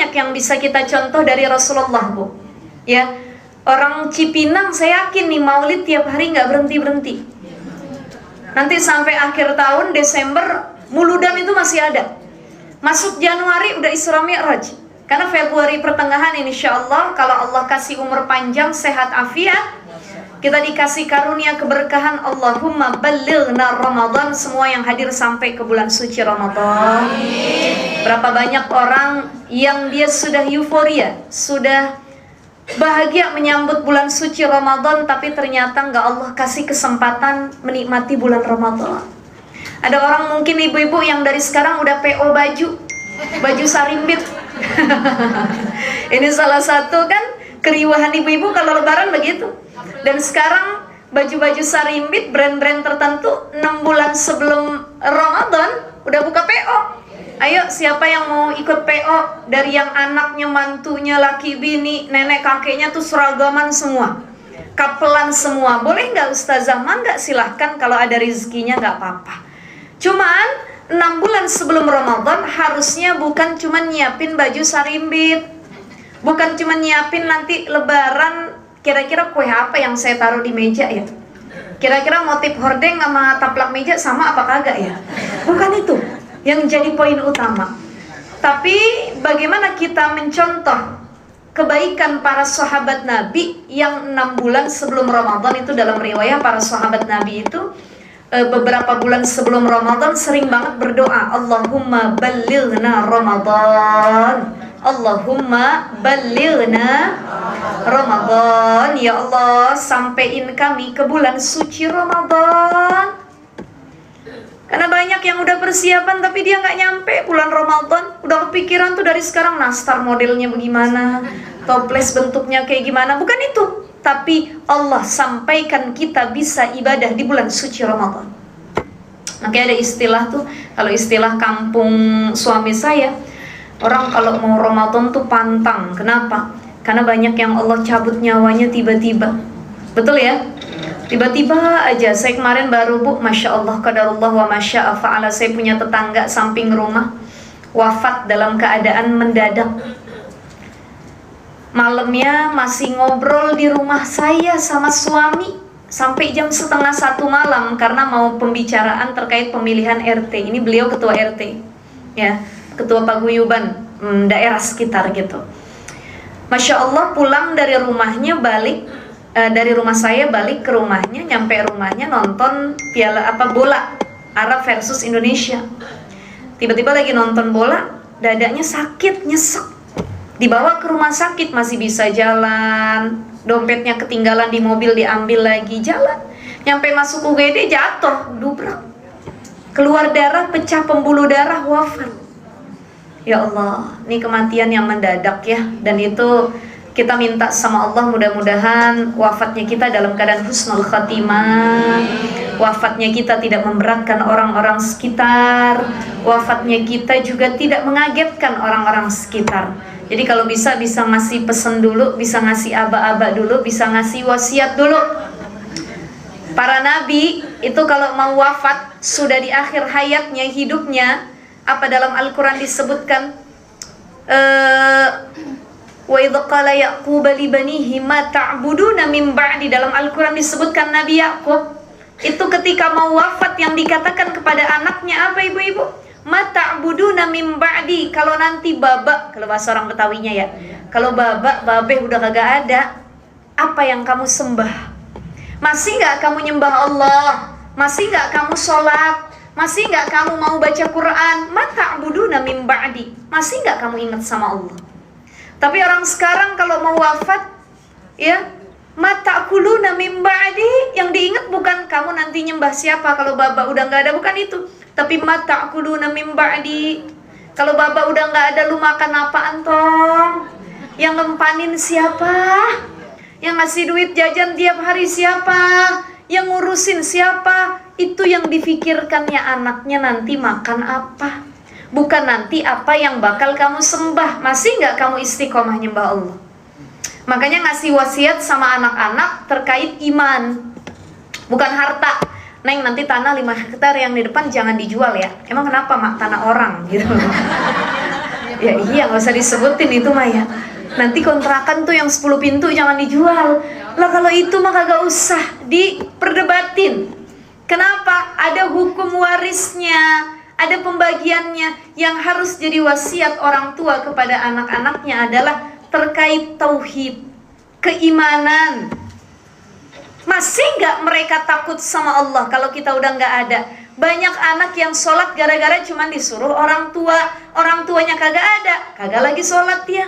banyak yang bisa kita contoh dari Rasulullah, Bu. Ya, orang Cipinang saya yakin nih maulid tiap hari nggak berhenti-berhenti. Nanti sampai akhir tahun Desember muludan itu masih ada. Masuk Januari udah Isra Mi'raj. Karena Februari pertengahan insya Allah kalau Allah kasih umur panjang, sehat, afiat, kita dikasih karunia keberkahan. Allahumma ballighna Ramadan. Semua yang hadir sampai ke bulan suci Ramadan. Berapa banyak orang yang dia sudah euforia, sudah bahagia menyambut bulan suci Ramadan, tapi ternyata nggak Allah kasih kesempatan menikmati bulan Ramadan. Ada orang mungkin ibu-ibu yang dari sekarang udah PO baju sarimbit. Ini salah satu kan keriuhan ibu-ibu kalau lebaran begitu. Dan sekarang baju-baju sarimbit brand-brand tertentu 6 bulan sebelum Ramadan udah buka PO. Ayo siapa yang mau ikut PO? Dari yang anaknya, mantunya, laki bini, nenek kakeknya tuh seragaman semua, kapelan semua. Boleh nggak Ustazah? Mangga, silahkan, kalau ada rezekinya nggak apa-apa. Cuman 6 bulan sebelum Ramadan harusnya bukan cuma nyiapin baju sarimbit, bukan cuma nyiapin nanti lebaran kira-kira kue apa yang saya taruh di meja ya, kira-kira motif hordeng sama taplak meja sama apa kagak ya. Bukan itu yang jadi poin utama. Tapi bagaimana kita mencontoh kebaikan para sahabat Nabi yang 6 bulan sebelum Ramadan itu. Dalam riwayat para sahabat Nabi itu beberapa bulan sebelum Ramadan sering banget berdoa, Allahumma ballighna Ramadan, Allahumma ballighna Ramadan, ya Allah sampein kami ke bulan suci Ramadan. Karena banyak yang udah persiapan tapi dia nggak nyampe bulan Ramadan, udah kepikiran tuh dari sekarang nastar modelnya bagaimana, toples bentuknya kayak gimana. Bukan itu, tapi Allah sampaikan kita bisa ibadah di bulan suci Ramadan. Makanya ada istilah tuh, kalau istilah kampung suami saya, orang kalau mau Ramadan tuh pantang. Kenapa? Karena banyak yang Allah cabut nyawanya tiba-tiba. Betul ya? Tiba-tiba aja. Saya kemarin baru, Bu, Masya Allah, qadarullah wa masya'a fa'ala, saya punya tetangga samping rumah wafat dalam keadaan mendadak. Malamnya masih ngobrol di rumah saya sama suami sampai jam 12:30 malam karena mau pembicaraan terkait pemilihan RT. Ini beliau ketua RT, ya, ketua paguyuban daerah sekitar gitu. Masya Allah, pulang dari rumahnya balik, dari rumah saya balik ke rumahnya, nyampe rumahnya nonton bola Arab versus Indonesia. Tiba-tiba lagi nonton bola, dadanya sakit, nyesek, dibawa ke rumah sakit, masih bisa jalan, dompetnya ketinggalan di mobil, diambil lagi, jalan, nyampe masuk UGD jatuh, dubrak, keluar darah, pecah pembuluh darah, wafat. Ya Allah, ini kematian yang mendadak ya. Dan itu kita minta sama Allah mudah-mudahan wafatnya kita dalam keadaan husnul khatimah, wafatnya kita tidak memberatkan orang-orang sekitar, wafatnya kita juga tidak mengagetkan orang-orang sekitar. Jadi kalau bisa ngasih pesan dulu, bisa ngasih aba-aba dulu, bisa ngasih wasiat dulu. Para nabi itu kalau mau wafat sudah di akhir hayatnya, hidupnya, apa dalam Al-Quran disebutkan, wa idza qala yaqub li banihi ma ta'buduna min ba'di, dalam Al-Quran disebutkan Nabi Yakub itu ketika mau wafat yang dikatakan kepada anaknya apa, ibu-ibu? Ma ta'buduna min ba'di, kalau nanti babak, kalau bahasa orang Betawinya ya, kalau babak babeh udah kagak ada, apa yang kamu sembah? Masih nggak kamu nyembah Allah? Masih nggak kamu sholat? Masih nggak kamu mau baca Quran? Ma ta'buduna min ba'di, masih nggak kamu ingat sama Allah? Tapi orang sekarang kalau mau wafat, ya, ma ta'kuluna min ba'di, yang diingat bukan kamu nanti nyembah siapa kalau baba udah nggak ada, bukan itu. Tapi ma ta'kuluna min ba'di, kalau baba udah nggak ada, lu makan apaan tong? Yang ngempanin siapa? Yang ngasih duit jajan tiap hari siapa? Yang ngurusin siapa? Itu yang difikirkannya anaknya nanti makan apa, bukan nanti apa yang bakal kamu sembah. Masih nggak kamu istiqomah nyembah Allah? Makanya ngasih wasiat sama anak-anak terkait iman, bukan harta. Neng, nanti tanah 5 hektar yang di depan jangan dijual ya. Emang kenapa, Mak? Tanah orang gitu. Ya iya, nggak usah disebutin itu mah ya. Nanti kontrakan tuh yang 10 pintu jangan dijual. Lah kalau itu mah kagak usah diperdebatin. Kenapa? Ada hukum warisnya, ada pembagiannya. Yang harus jadi wasiat orang tua kepada anak-anaknya adalah terkait tauhid, keimanan. Masih nggak mereka takut sama Allah kalau kita udah nggak ada? Banyak anak yang sholat gara-gara cuma disuruh orang tua, orang tuanya kagak ada, kagak lagi sholat dia.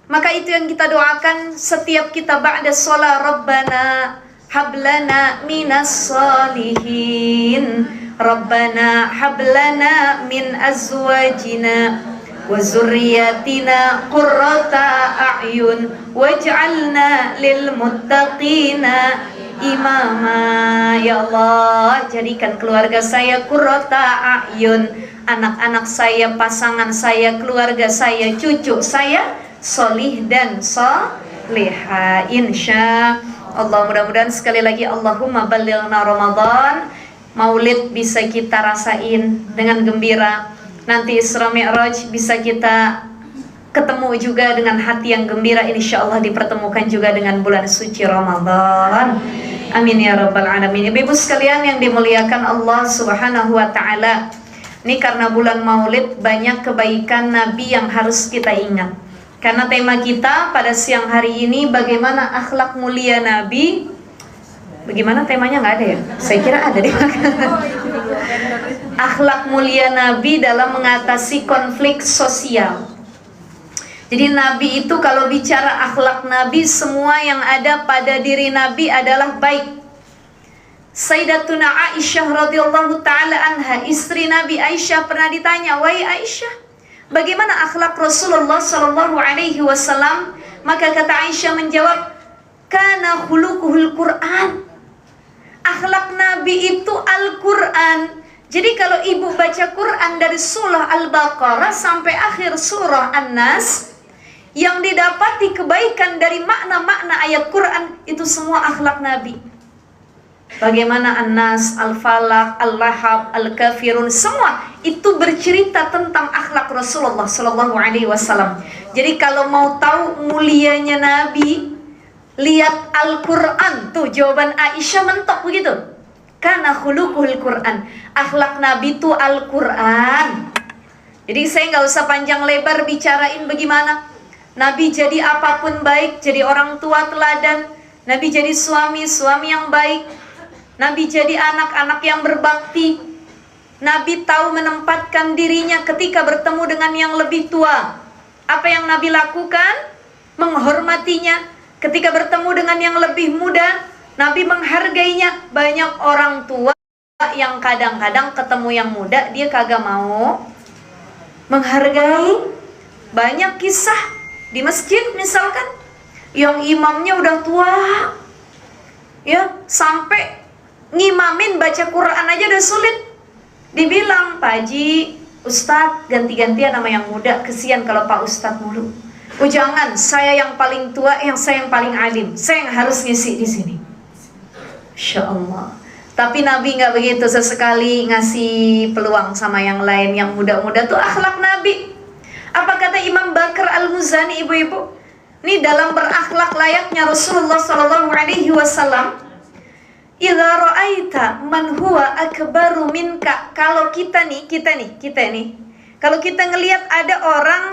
Maka itu yang kita doakan setiap kita ba'da sholat, Rabbana hablana minas sholihin, Rabbana hablana min azwajina wa zurriyatina qurrata a'yun waj'alna lil muttaqina imama. Ya Allah, jadikan keluarga saya qurrata a'yun, anak-anak saya, pasangan saya, keluarga saya, cucu saya solih dan solihah, insya Allah. Mudah-mudahan sekali lagi Allahumma ballighna Ramadan, Maulid bisa kita rasain dengan gembira. Nanti Isra Mi'raj bisa kita ketemu juga dengan hati yang gembira, insya Allah dipertemukan juga dengan bulan suci Ramadan. Amin ya rabbal alamin. Ibu-ibu sekalian yang dimuliakan Allah subhanahu wa ta'ala, ini karena bulan Maulid banyak kebaikan Nabi yang harus kita ingat. Karena tema kita pada siang hari ini bagaimana akhlak mulia Nabi. Bagaimana temanya, nggak ada ya? Saya kira ada deh. Akhlak mulia Nabi dalam mengatasi konflik sosial. Jadi Nabi itu kalau bicara akhlak Nabi, semua yang ada pada diri Nabi adalah baik. Sayyidatuna Aisyah radhiyallahu taala anha, istri Nabi Aisyah, pernah ditanya, "Wahai Aisyah, bagaimana akhlak Rasulullah sallallahu alaihi wasallam?" Maka kata Aisyah menjawab, "Kana khuluquhul Qur'an." Akhlak Nabi itu Al-Qur'an. Jadi kalau ibu baca Quran dari surah Al-Baqarah sampai akhir surah An-Nas, yang didapati kebaikan dari makna-makna ayat Quran itu semua akhlak Nabi. Bagaimana An-Nas, Al-Falaq, Al-Lahab, Al-Kafirun, semua itu bercerita tentang akhlak Rasulullah sallallahu alaihi wasallam. Jadi kalau mau tahu mulianya Nabi, lihat Al-Quran. Tuh jawaban Aisyah mentok begitu. Kana khuluquhul Quran. Akhlak Nabi itu Al-Quran. Jadi saya nggak usah panjang lebar bicarain bagaimana Nabi jadi apapun baik, jadi orang tua teladan. Nabi jadi suami yang baik. Nabi jadi anak-anak yang berbakti. Nabi tahu menempatkan dirinya ketika bertemu dengan yang lebih tua. Apa yang Nabi lakukan? Menghormatinya. Ketika bertemu dengan yang lebih muda, Nabi menghargainya. Banyak orang tua yang kadang-kadang ketemu yang muda, dia kagak mau menghargai. Banyak kisah di masjid misalkan, yang imamnya udah tua, ya sampai ngimamin baca Quran aja udah sulit. Dibilang, "Pak Haji, Ustadz ganti-gantian sama yang muda, kesian kalau Pak Ustadz mulu." "Oh jangan, saya yang paling tua, saya yang paling alim, saya yang harus ngisi di sini." Insya Allah. Tapi Nabi nggak begitu, sesekali ngasih peluang sama yang lain, yang muda-muda. Tuh akhlak Nabi. Apa kata Imam Bakar Al-Muzani, ibu-ibu? Ini dalam berakhlak layaknya Rasulullah sallallahu alaihi wasallam. "Idza ra'aita man huwa akbaru minka." Kalau kita nih, kalau kita ngelihat ada orang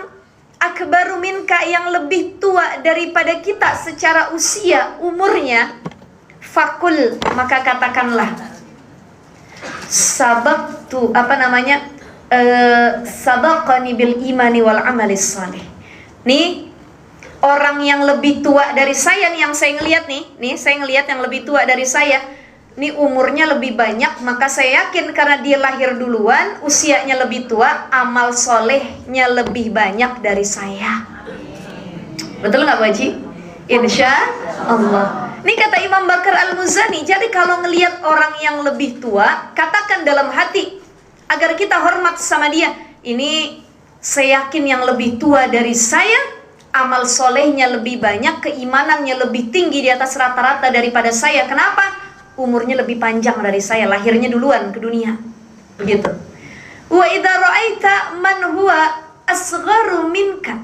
akbaru minka yang lebih tua daripada kita secara usia, umurnya, fakul, maka katakanlah, sabaqtu, sabaqani bil imani wal amalis salih. Nih orang yang lebih tua dari saya nih, yang saya ngelihat nih saya ngelihat yang lebih tua dari saya, nih umurnya lebih banyak, maka saya yakin karena dia lahir duluan, usianya lebih tua, amal solehnya lebih banyak dari saya. Betul nggak Bu Haji? Insya Allah. Ini kata Imam Bakar Al-Muzani. Jadi kalau ngelihat orang yang lebih tua, katakan dalam hati agar kita hormat sama dia. Ini saya yakin yang lebih tua dari saya, amal solehnya lebih banyak, keimanannya lebih tinggi di atas rata-rata daripada saya. Kenapa? Umurnya lebih panjang dari saya, lahirnya duluan ke dunia. Begitu. Wa idza ra'aita man huwa asgharu minka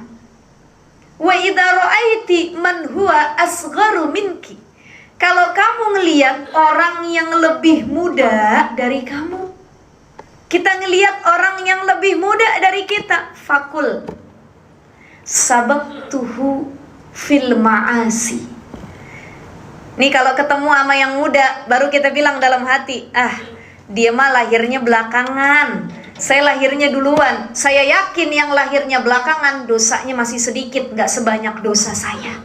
wa idza ra'aiti man huwa asgharu minki. Kalau kamu ngelihat orang yang lebih muda dari kamu, kita ngelihat orang yang lebih muda dari kita, fakul sabaqtuhu fil ma'asi. Nih kalau ketemu sama yang muda, baru kita bilang dalam hati, dia mah lahirnya belakangan, saya lahirnya duluan. Saya yakin yang lahirnya belakangan dosanya masih sedikit, gak sebanyak dosa saya.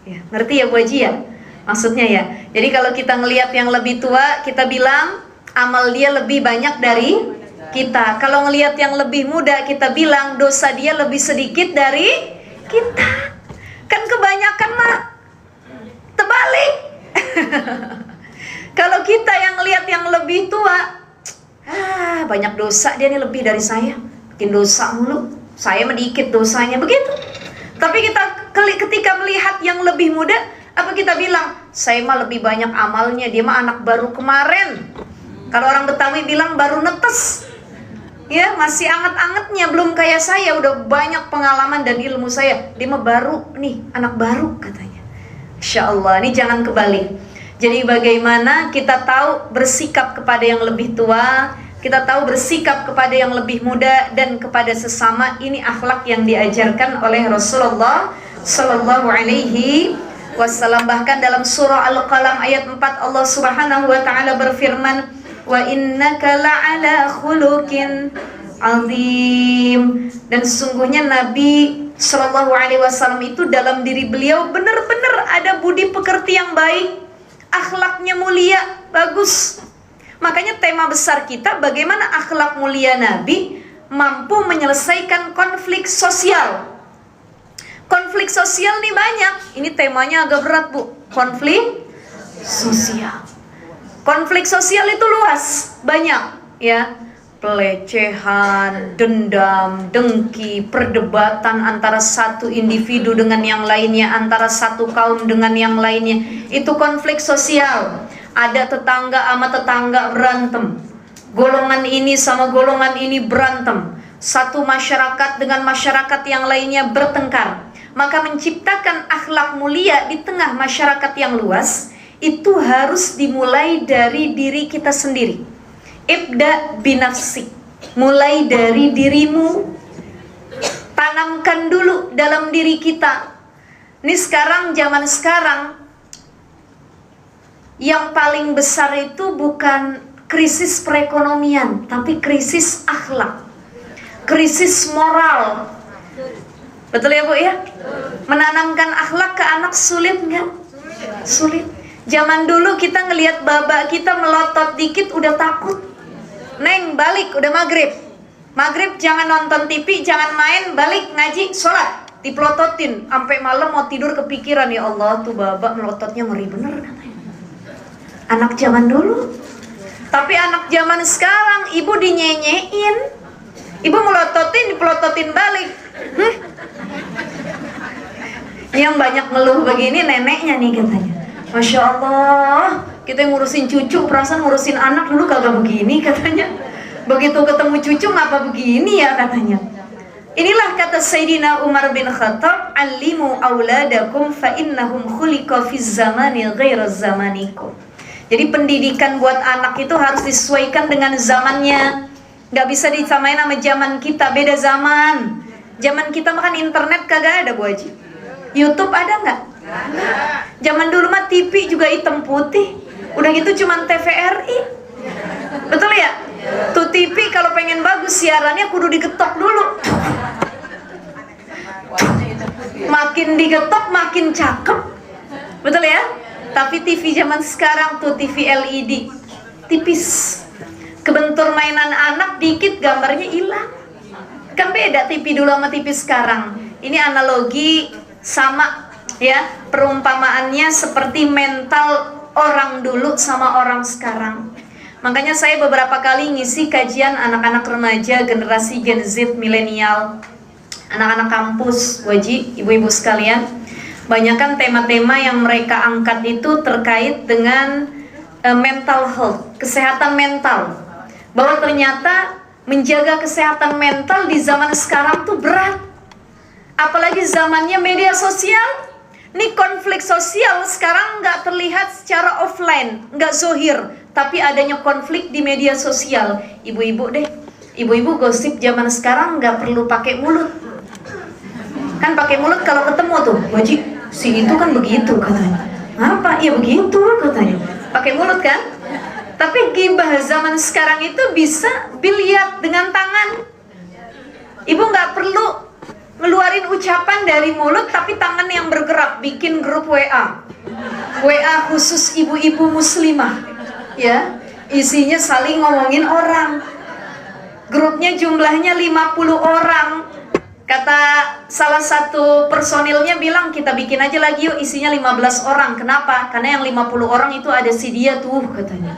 Ya, ngerti ya Bu Haji ya? Maksudnya ya. Jadi kalau kita ngelihat yang lebih tua, kita bilang amal dia lebih banyak dari kita. Kalau ngelihat yang lebih muda, kita bilang dosa dia lebih sedikit dari kita. Kan kebanyakan mah terbalik. Kalau kita yang ngelihat yang lebih tua, banyak dosa dia nih, lebih dari saya, bikin dosa mulu, saya sedikit dosanya, begitu. Tapi kita ketika melihat yang lebih muda, apa kita bilang? Saya mah lebih banyak amalnya, dia mah anak baru kemarin. Kalau orang Betawi bilang baru netes, ya masih anget-angetnya, belum kayak saya, udah banyak pengalaman dan ilmu saya. Dia mah baru nih, anak baru katanya. Insya Allah, ini jangan kebalik. Jadi bagaimana kita tahu bersikap kepada yang lebih tua, kita tahu bersikap kepada yang lebih muda dan kepada sesama. Ini akhlak yang diajarkan oleh Rasulullah Sallallahu Alaihi Wasallam. Bahkan dalam surah Al-Qalam ayat 4 Allah Subhanahu Wa Taala berfirman, wa innaka la'ala khuluqin azim. Dan sesungguhnya Nabi Sallallahu Alaihi Wasallam itu dalam diri beliau benar-benar ada budi pekerti yang baik, akhlaknya mulia, bagus. Makanya tema besar kita bagaimana akhlak mulia Nabi mampu menyelesaikan konflik sosial. Konflik sosial nih banyak. Ini temanya agak berat Bu. Konflik sosial. Konflik sosial itu luas, banyak ya. Pelecehan, dendam, dengki, perdebatan antara satu individu dengan yang lainnya, antara satu kaum dengan yang lainnya. Itu konflik sosial. Ada tetangga sama tetangga berantem, golongan ini sama golongan ini berantem, satu masyarakat dengan masyarakat yang lainnya bertengkar. Maka menciptakan akhlak mulia di tengah masyarakat yang luas itu harus dimulai dari diri kita sendiri. Ibda binafsik, mulai dari dirimu. Tanamkan dulu dalam diri kita. Ini sekarang, zaman sekarang, yang paling besar itu bukan krisis perekonomian, tapi krisis akhlak, krisis moral. Betul ya Bu ya? Menanamkan akhlak ke anak sulit nggak? Sulit. Zaman dulu kita ngelihat baba kita melotot dikit udah takut. Neng balik, udah maghrib. Maghrib jangan nonton TV, jangan main, balik ngaji, sholat. Dipelototin, sampai malam mau tidur kepikiran, ya Allah tuh baba melototnya ngeri bener katanya. Anak zaman dulu. Tapi anak zaman sekarang, ibu dinyenyein, ibu melototin, dipelototin balik. Yang banyak ngeluh begini neneknya nih katanya. Masya Allah, kita yang ngurusin cucu, perasaan ngurusin anak dulu kagak begini katanya. Begitu ketemu cucu ngapa begini ya katanya. Inilah kata Sayyidina Umar bin Khattab, "Allimu auladakum fa innahum khuliqa fiz zamani ghaira zamanikum." Jadi pendidikan buat anak itu harus disesuaikan dengan zamannya. Gak bisa disamain sama zaman kita, beda zaman. Zaman kita makan internet kagak ada Bu Haji. YouTube ada nggak? Zaman dulu mah TV juga hitam putih. Udah gitu cuman TVRI. Betul ya? Tuh TV kalau pengen bagus siarannya kudu digetok dulu. Makin digetok makin cakep. Betul ya? Tapi TV zaman sekarang tuh TV LED tipis. Kebentur mainan anak dikit gambarnya hilang. Kan beda TV dulu sama TV sekarang. Ini analogi sama ya, perumpamaannya seperti mental orang dulu sama orang sekarang. Makanya saya beberapa kali ngisi kajian anak-anak remaja generasi Gen Z milenial, anak-anak kampus, wajib ibu-ibu sekalian. Banyakan tema-tema yang mereka angkat itu terkait dengan mental health, kesehatan mental. Bahwa ternyata menjaga kesehatan mental di zaman sekarang tuh berat. Apalagi zamannya media sosial. Nih konflik sosial sekarang nggak terlihat secara offline, nggak zohir, tapi adanya konflik di media sosial. Ibu-ibu deh, ibu-ibu gosip zaman sekarang nggak perlu pakai mulut. Kan pakai mulut kalau ketemu tuh, wajib si itu kan begitu katanya. Apa? Ya begitu katanya. Pakai mulut kan? Tapi gibah zaman sekarang itu bisa dilihat dengan tangan. Ibu nggak perlu ngeluarin ucapan dari mulut, tapi tangan yang bergerak. Bikin grup WA khusus ibu-ibu muslimah, ya, isinya saling ngomongin orang. Grupnya jumlahnya 50 orang. Kata salah satu personilnya bilang, kita bikin aja lagi yuk, isinya 15 orang. Kenapa? Karena yang 50 orang itu ada si dia tuh katanya.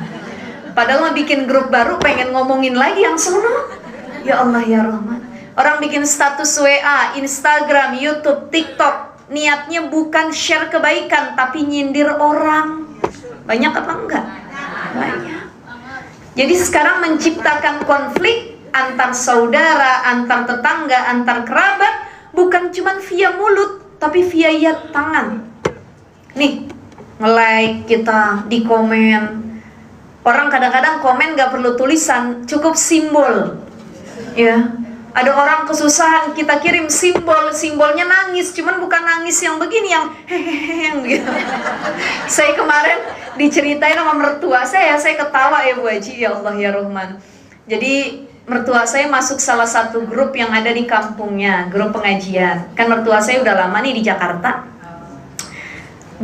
Padahal mau bikin grup baru pengen ngomongin lagi yang sono. Ya Allah ya Rahman. Orang bikin status WA, Instagram, YouTube, TikTok, niatnya bukan share kebaikan, tapi nyindir orang. Banyak apa enggak? Banyak. Jadi sekarang menciptakan konflik antar saudara, antar tetangga, antar kerabat, bukan cuma via mulut, tapi via tangan. Nih, nge-like kita, di komen. Orang kadang-kadang komen gak perlu tulisan, cukup simbol. Ya. Ada orang kesusahan, kita kirim simbol, simbolnya nangis, cuman bukan nangis yang begini, yang hehehe yang gitu. Saya kemarin diceritain sama mertua saya ketawa ya Bu Haji, ya Allah ya Rahman. Jadi mertua saya masuk salah satu grup yang ada di kampungnya, grup pengajian. Kan mertua saya udah lama nih di Jakarta.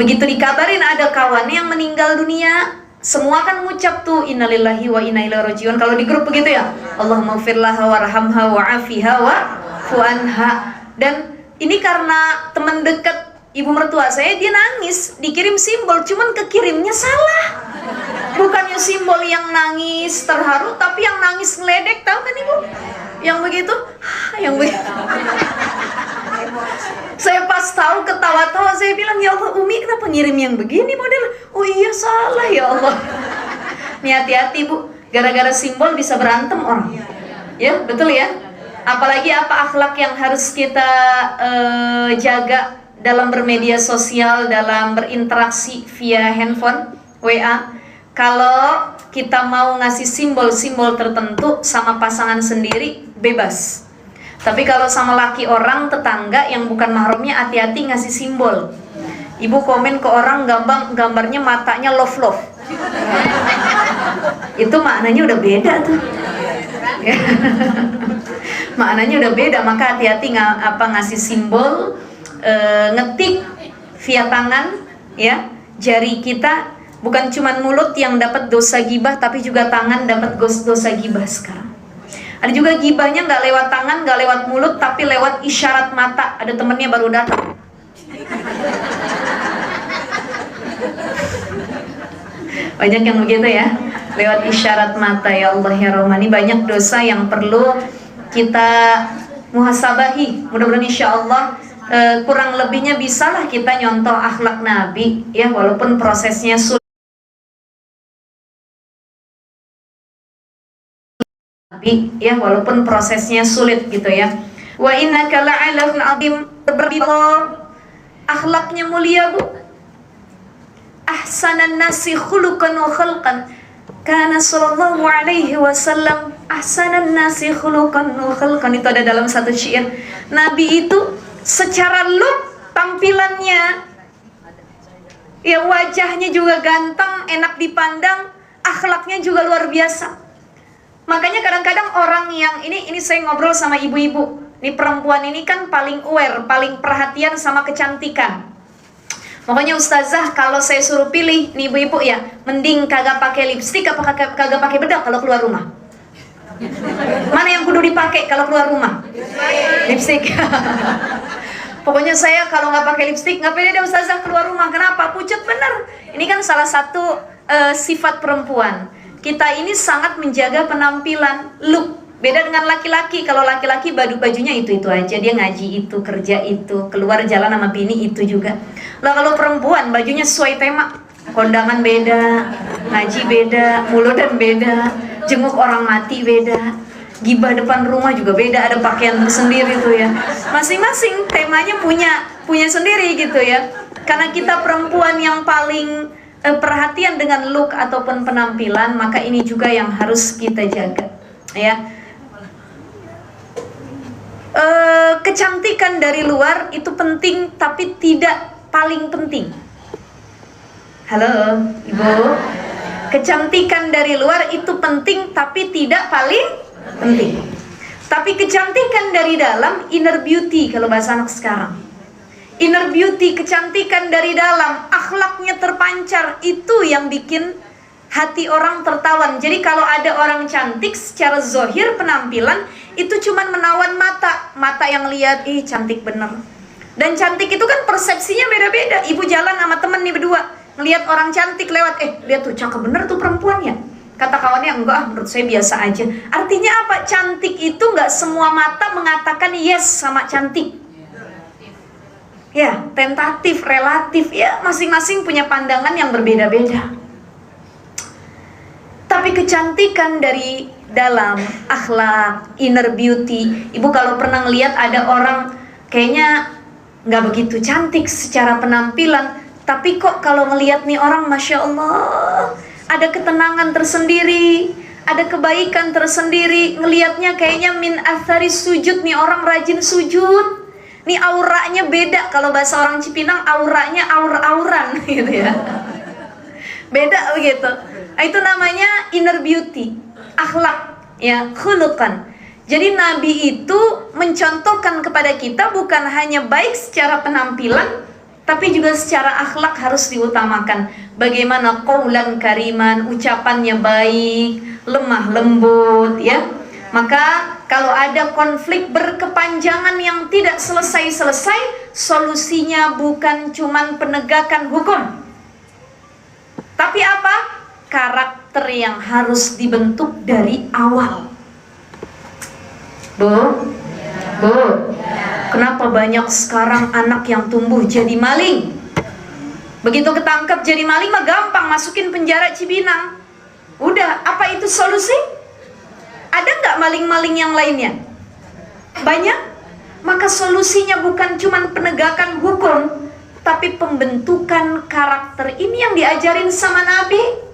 Begitu dikabarin ada kawannya yang meninggal dunia, semua kan ngucap tuh innalillahi wa inna ilaihi rajiun. Kalau di grup begitu ya, Allahumma firlaha warhamha wa'afiha wa'fu anha. Dan ini karena teman dekat ibu mertua saya, dia nangis, dikirim simbol, cuman kekirimnya salah. Bukannya simbol yang nangis terharu, tapi yang nangis ngeledek, tahu kan ibu? Yang begitu, yang begitu. Saya pas tahu ketawa-tawa, saya bilang, ya Allah Umi kenapa ngirim yang begini model? Oh iya salah ya Allah. Nih hati-hati Bu, gara-gara simbol bisa berantem orang. Ya betul ya. Apalagi apa akhlak yang harus kita jaga dalam bermedia sosial, dalam berinteraksi via handphone, WA. Kalau kita mau ngasih simbol-simbol tertentu sama pasangan sendiri, bebas. Tapi kalau sama laki orang, tetangga yang bukan mahramnya, hati-hati ngasih simbol. Ibu komen ke orang gambarnya matanya love. Itu maknanya udah beda tuh. Maknanya udah beda, maka hati-hati ngasih simbol, ngetik via tangan, ya, jari kita. Bukan cuma mulut yang dapat dosa gibah, tapi juga tangan dapat dosa gibah sekarang. Ada juga gibahnya nggak lewat tangan, nggak lewat mulut, tapi lewat isyarat mata. Ada temennya baru datang. Banyak yang begitu ya, lewat isyarat mata. Ya Allah ya Rahman, ini banyak dosa yang perlu kita muhasabahi. Mudah-mudahan insya Allah kurang lebihnya bisalah kita nyontoh akhlak Nabi, ya, walaupun prosesnya sulit. Ya, walaupun prosesnya sulit gitu ya. Wa innaka la'ala azim, akhlaknya mulia Bu. Ahsanan nasi khuluqan wa khalqan. Kana sallallahu alaihi wasallam ahsanan nasi khuluqan wa khalqan. Itu ada dalam satu syair. Nabi itu secara look, tampilannya, ya wajahnya juga ganteng, enak dipandang, akhlaknya juga luar biasa. Makanya kadang-kadang orang yang ini saya ngobrol sama ibu-ibu. Ini perempuan ini kan paling aware, paling perhatian sama kecantikan. Pokoknya ustazah kalau saya suruh pilih nih ibu-ibu ya, mending kagak pakai lipstik apa kagak pakai bedak kalau keluar rumah. Mana yang kudu dipakai kalau keluar rumah? Lipstik. Pokoknya saya kalau nggak pakai lipstik nggak pede deh ustazah keluar rumah. Kenapa? Pucet bener. Ini kan salah satu sifat perempuan. Kita ini sangat menjaga penampilan, look. Beda dengan laki-laki. Kalau laki-laki bajunya itu aja, dia ngaji itu, kerja itu, keluar jalan sama bini itu juga. Lah kalau perempuan bajunya sesuai tema, kondangan beda, ngaji beda, muludan beda, jenguk orang mati beda. Gibah depan rumah juga beda, ada pakaian tersendiri tuh ya. Masing-masing temanya punya sendiri gitu ya. Karena kita perempuan yang paling perhatian dengan look ataupun penampilan, maka ini juga yang harus kita jaga ya. Kecantikan dari luar itu penting, tapi tidak paling penting. Halo, Ibu. Kecantikan dari luar itu penting, tapi tidak paling penting. Tapi kecantikan dari dalam, inner beauty kalau bahasa anak sekarang. Inner beauty, kecantikan dari dalam, akhlaknya terpancar, itu yang bikin hati orang tertawan. Jadi kalau ada orang cantik secara zohir penampilan, itu cuman menawan mata yang lihat, ih cantik bener. Dan cantik itu kan persepsinya beda-beda. Ibu jalan sama temen nih berdua, ngelihat orang cantik lewat, lihat tuh cakep bener tuh perempuannya. Kata kawannya, enggak, menurut saya biasa aja. Artinya apa? Cantik itu enggak semua mata mengatakan yes sama cantik. Ya, tentatif, relatif, ya masing-masing punya pandangan yang berbeda-beda. Tapi kecantikan dari dalam, akhlak, inner beauty. Ibu kalau pernah ngelihat ada orang kayaknya nggak begitu cantik secara penampilan, tapi kok kalau ngelihat nih orang, Masya Allah, ada ketenangan tersendiri, ada kebaikan tersendiri. Ngelihatnya kayaknya min athari sujud, nih orang rajin sujud. Nih auranya beda, kalau bahasa orang Cipinang auranya aur-auran gitu ya. Beda begitu. Nah, itu namanya inner beauty, akhlak ya, khuluqan. Jadi Nabi itu mencontohkan kepada kita bukan hanya baik secara penampilan, tapi juga secara akhlak harus diutamakan. Bagaimana qaulan kariman, ucapannya baik, lemah lembut ya. Maka kalau ada konflik berkepanjangan yang tidak selesai-selesai, solusinya bukan cuman penegakan hukum, tapi apa? Karakter yang harus dibentuk dari awal. Bu, kenapa banyak sekarang anak yang tumbuh jadi maling? Begitu ketangkep jadi maling mah gampang, masukin penjara Cibinang. Udah, apa itu solusi? Ada nggak maling-maling yang lainnya? Banyak. Maka solusinya bukan cuman penegakan hukum, tapi pembentukan karakter. Ini yang diajarin sama Nabi.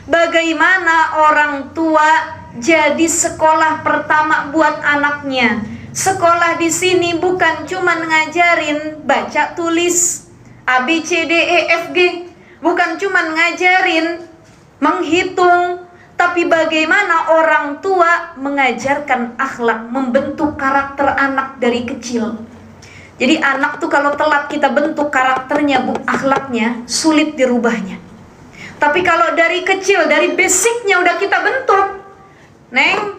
Bagaimana orang tua jadi sekolah pertama buat anaknya. Sekolah di sini bukan cuma ngajarin baca tulis A B C D E F G, bukan cuma ngajarin menghitung, tapi bagaimana orang tua mengajarkan akhlak, membentuk karakter anak dari kecil. Jadi anak tuh kalau telat kita bentuk karakternya, akhlaknya, sulit dirubahnya. Tapi kalau dari kecil, dari basicnya udah kita bentuk, Neng,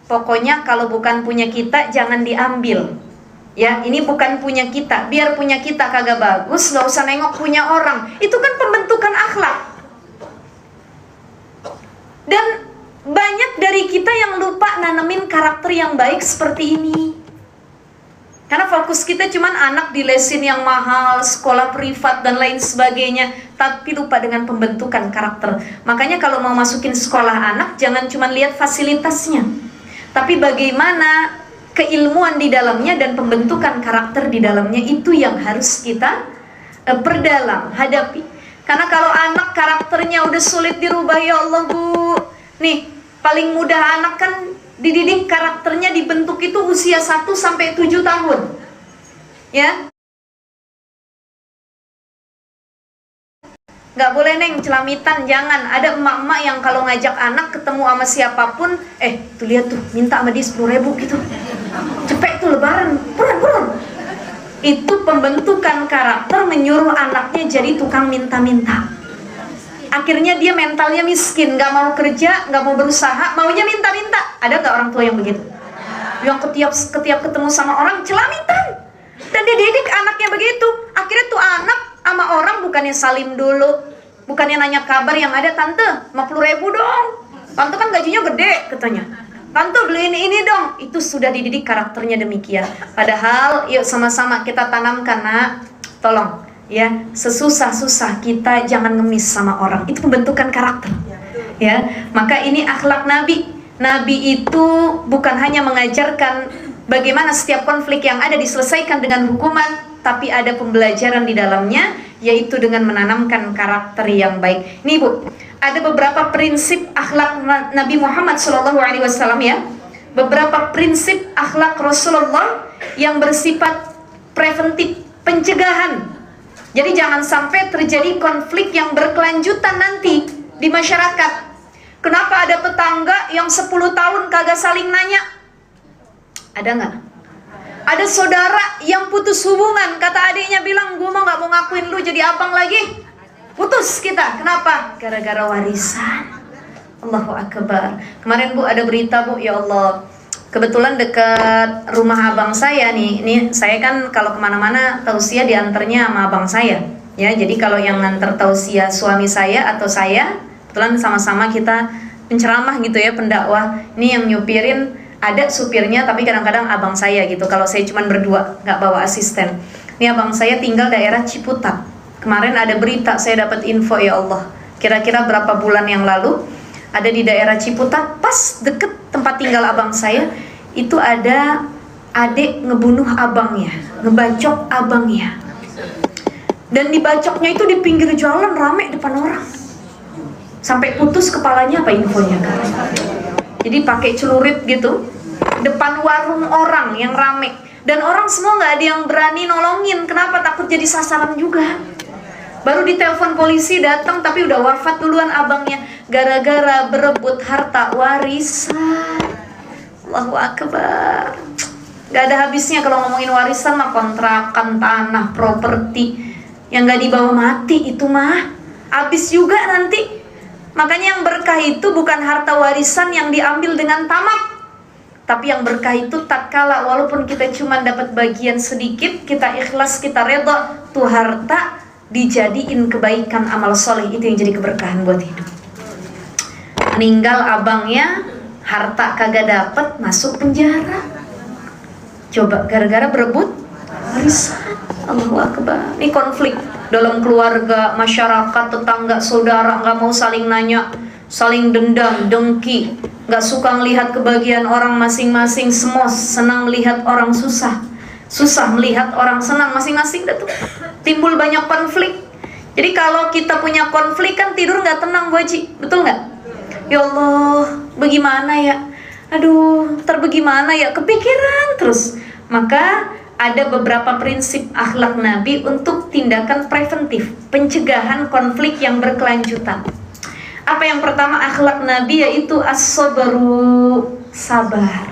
pokoknya kalau bukan punya kita jangan diambil. Ya, ini bukan punya kita. Biar punya kita kagak bagus, gak usah nengok punya orang. Itu kan pembentukan akhlak. Dan banyak dari kita yang lupa nanemin karakter yang baik seperti ini. Karena fokus kita cuman anak di lesin yang mahal, sekolah privat dan lain sebagainya, tapi lupa dengan pembentukan karakter. Makanya kalau mau masukin sekolah anak, jangan cuman lihat fasilitasnya, tapi bagaimana keilmuan di dalamnya dan pembentukan karakter di dalamnya, itu yang harus kita perdalam, hadapi. Karena kalau anak karakternya udah sulit dirubah, ya Allah Bu, nih paling mudah anak kan dididik karakternya dibentuk itu usia 1 sampai 7 tahun. Ya. Nggak boleh Neng celamitan, jangan. Ada emak-emak yang kalau ngajak anak ketemu sama siapapun, tuh lihat tuh, minta sama dia 10.000 gitu. Cepet tuh lebaran, buruan. Itu pembentukan karakter, menyuruh anaknya jadi tukang minta-minta. Akhirnya dia mentalnya miskin, nggak mau kerja, nggak mau berusaha, maunya minta-minta. Ada nggak orang tua yang begitu? Yang ketiap ketemu sama orang celamitan. Dan dia didik anaknya begitu. Akhirnya tuh anak sama orang bukannya salim dulu, bukannya nanya kabar, yang ada tante 50.000 dong. Tante kan gajinya gede katanya. Tante beli ini dong. Itu sudah dididik karakternya demikian. Padahal yuk sama-sama kita tanamkan, nak. Tolong. Ya, sesusah-susah kita jangan ngemis sama orang. Itu pembentukan karakter. Ya, maka ini akhlak Nabi. Nabi itu bukan hanya mengajarkan bagaimana setiap konflik yang ada diselesaikan dengan hukuman, tapi ada pembelajaran di dalamnya, yaitu dengan menanamkan karakter yang baik. Nih Bu, ada beberapa prinsip akhlak Nabi Muhammad SAW ya, beberapa prinsip akhlak Rasulullah yang bersifat preventif, pencegahan. Jadi jangan sampai terjadi konflik yang berkelanjutan nanti di masyarakat. Kenapa ada tetangga yang 10 tahun kagak saling nanya? Ada nggak? Ada saudara yang putus hubungan, kata adiknya bilang, gue mah nggak mau ngakuin lu jadi abang lagi. Putus kita, kenapa? Gara-gara warisan. Allahu Akbar. Kemarin Bu ada berita Bu, ya Allah. Kebetulan dekat rumah abang saya nih. Ini saya kan kalau kemana-mana tausiah diantarnya sama abang saya. Ya, jadi kalau yang nganter tausiah suami saya atau saya, kebetulan sama-sama kita penceramah gitu ya, pendakwah. Ini yang nyupirin ada supirnya, tapi kadang-kadang abang saya gitu. Kalau saya cuma berdua, nggak bawa asisten. Ini abang saya tinggal daerah Ciputat. Kemarin ada berita, saya dapat info, ya Allah. Kira-kira berapa bulan yang lalu, ada di daerah Ciputat, pas deket tempat tinggal abang saya, itu ada adik ngebunuh abangnya, ngebacok abangnya. Dan dibacoknya itu di pinggir jalan, rame depan orang. Sampai putus kepalanya, apa infonya kan? Jadi pakai celurit gitu, depan warung orang yang rame. Dan orang semua nggak ada yang berani nolongin. Kenapa? Takut jadi sasaran juga. Baru ditelepon polisi datang, tapi udah wafat duluan abangnya. Gara-gara berebut harta warisan. Allahu Akbar. Gak ada habisnya kalau ngomongin warisan mah, kontrakan, tanah, properti. Yang gak dibawa mati itu mah habis juga nanti. Makanya yang berkah itu bukan harta warisan yang diambil dengan tamak, tapi yang berkah itu tatkala walaupun kita cuma dapat bagian sedikit, kita ikhlas, kita redha, tuh harta dijadiin kebaikan amal soleh, itu yang jadi keberkahan buat hidup. Meninggal abangnya, harta kagak dapet, masuk penjara. Coba gara-gara berebut warisan. Allahu Akbar. Ini konflik dalam keluarga, masyarakat, tetangga, saudara, nggak mau saling nanya, saling dendam, dengki, nggak suka melihat kebahagiaan orang masing-masing, semua senang melihat orang susah, susah melihat orang senang, masing-masing tuh timbul banyak konflik. Jadi kalau kita punya konflik kan tidur nggak tenang Bu Haji, betul nggak? Ya Allah, bagaimana ya? Aduh, terbagaimana ya? Kepikiran terus. Maka ada beberapa prinsip akhlak Nabi untuk tindakan preventif, pencegahan konflik yang berkelanjutan. Apa yang pertama akhlak Nabi, yaitu as-sabru, sabar.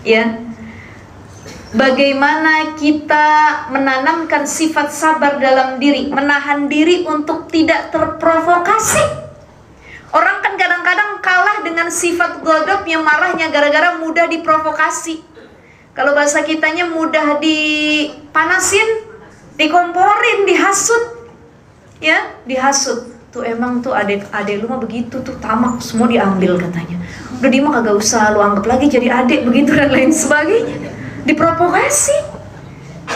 Ya. Bagaimana kita menanamkan sifat sabar dalam diri, menahan diri untuk tidak terprovokasi. Orang kan kadang-kadang kalah dengan sifat ghadab yang marahnya gara-gara mudah diprovokasi. Kalau bahasa kitanya mudah dipanasin, dikomporin, dihasut. Ya, dihasut. Tuh emang tuh adek lu mah begitu tuh, tamak, semua diambil katanya. Udah dia mah kagak usah lu anggap lagi jadi adek begitu dan lain sebagainya. Diprovokasi.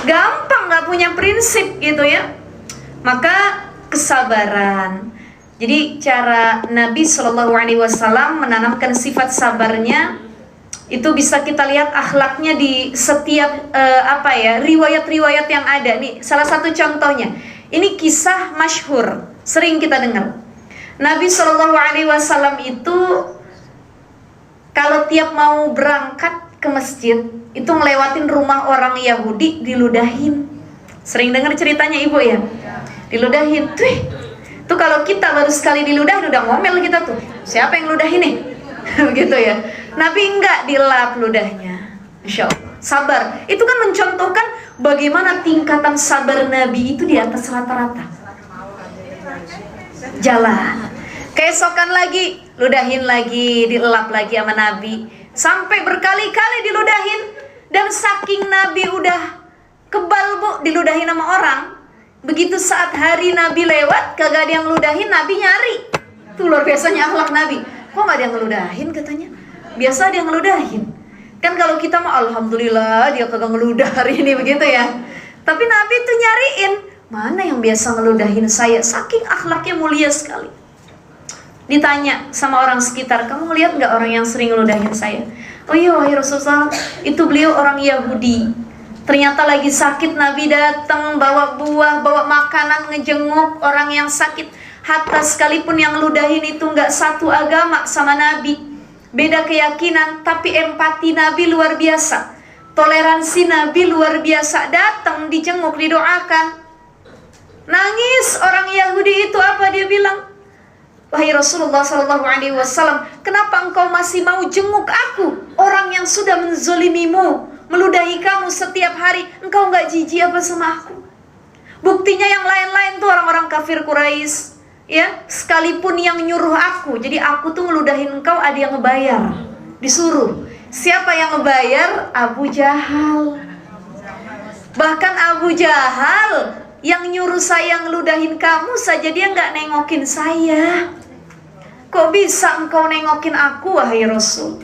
Gampang, gak punya prinsip gitu ya. Maka kesabaran. Jadi cara Nabi SAW menanamkan sifat sabarnya itu bisa kita lihat akhlaknya di setiap riwayat-riwayat yang ada. Nih salah satu contohnya. Ini kisah masyhur, sering kita dengar. Nabi SAW itu kalau tiap mau berangkat ke masjid itu ngelewatin rumah orang Yahudi, diludahin. Sering dengar ceritanya Ibu ya? Diludahin. Tuh kalau kita baru sekali diludahin udah ngomel kita tuh. Siapa yang ludahin nih? Begitu ya. Nabi enggak, dilap ludahnya. Masya Allah. Sabar. Itu kan mencontohkan bagaimana tingkatan sabar Nabi itu di atas rata-rata. Jalan. Keesokan lagi, ludahin lagi, dilap lagi sama Nabi. Sampai berkali-kali diludahin. Dan saking Nabi udah kebal Bu, diludahin sama orang. Begitu saat hari Nabi lewat, kagak ada yang ludahin, Nabi nyari. Itu luar biasanya akhlak Nabi. Kok gak ada yang ngeludahin katanya? Biasa dia ngeludahin. Kan kalau kita mah alhamdulillah dia kagak ngeludah hari ini begitu ya. Tapi Nabi tuh nyariin, mana yang biasa ngeludahin saya, saking akhlaknya mulia sekali. Ditanya sama orang sekitar, kamu lihat nggak orang yang sering ngeludahin saya? Oh iya wahai Rasulullah, itu beliau orang Yahudi. Ternyata lagi sakit, Nabi datang bawa buah, bawa makanan, ngejenguk orang yang sakit. Hatta sekalipun yang ludahin itu nggak satu agama sama Nabi, beda keyakinan, tapi empati Nabi luar biasa, toleransi Nabi luar biasa. Datang dijenguk, didoakan. Nangis orang Yahudi itu, apa dia bilang? Wahai Rasulullah SAW, kenapa engkau masih mau jenguk aku, orang yang sudah menzolimimu, meludahi kamu setiap hari? Engkau nggak jijik apa sama aku? Buktinya yang lain-lain tuh orang-orang kafir Quraisy, ya, sekalipun yang nyuruh aku, jadi aku tuh ngeludahin engkau, ada yang ngebayar, disuruh. Siapa yang ngebayar? Abu Jahal. Bahkan Abu Jahal yang nyuruh saya ngeludahin kamu saja, dia nggak nengokin saya. Kok bisa engkau nengokin aku wahai Rasul?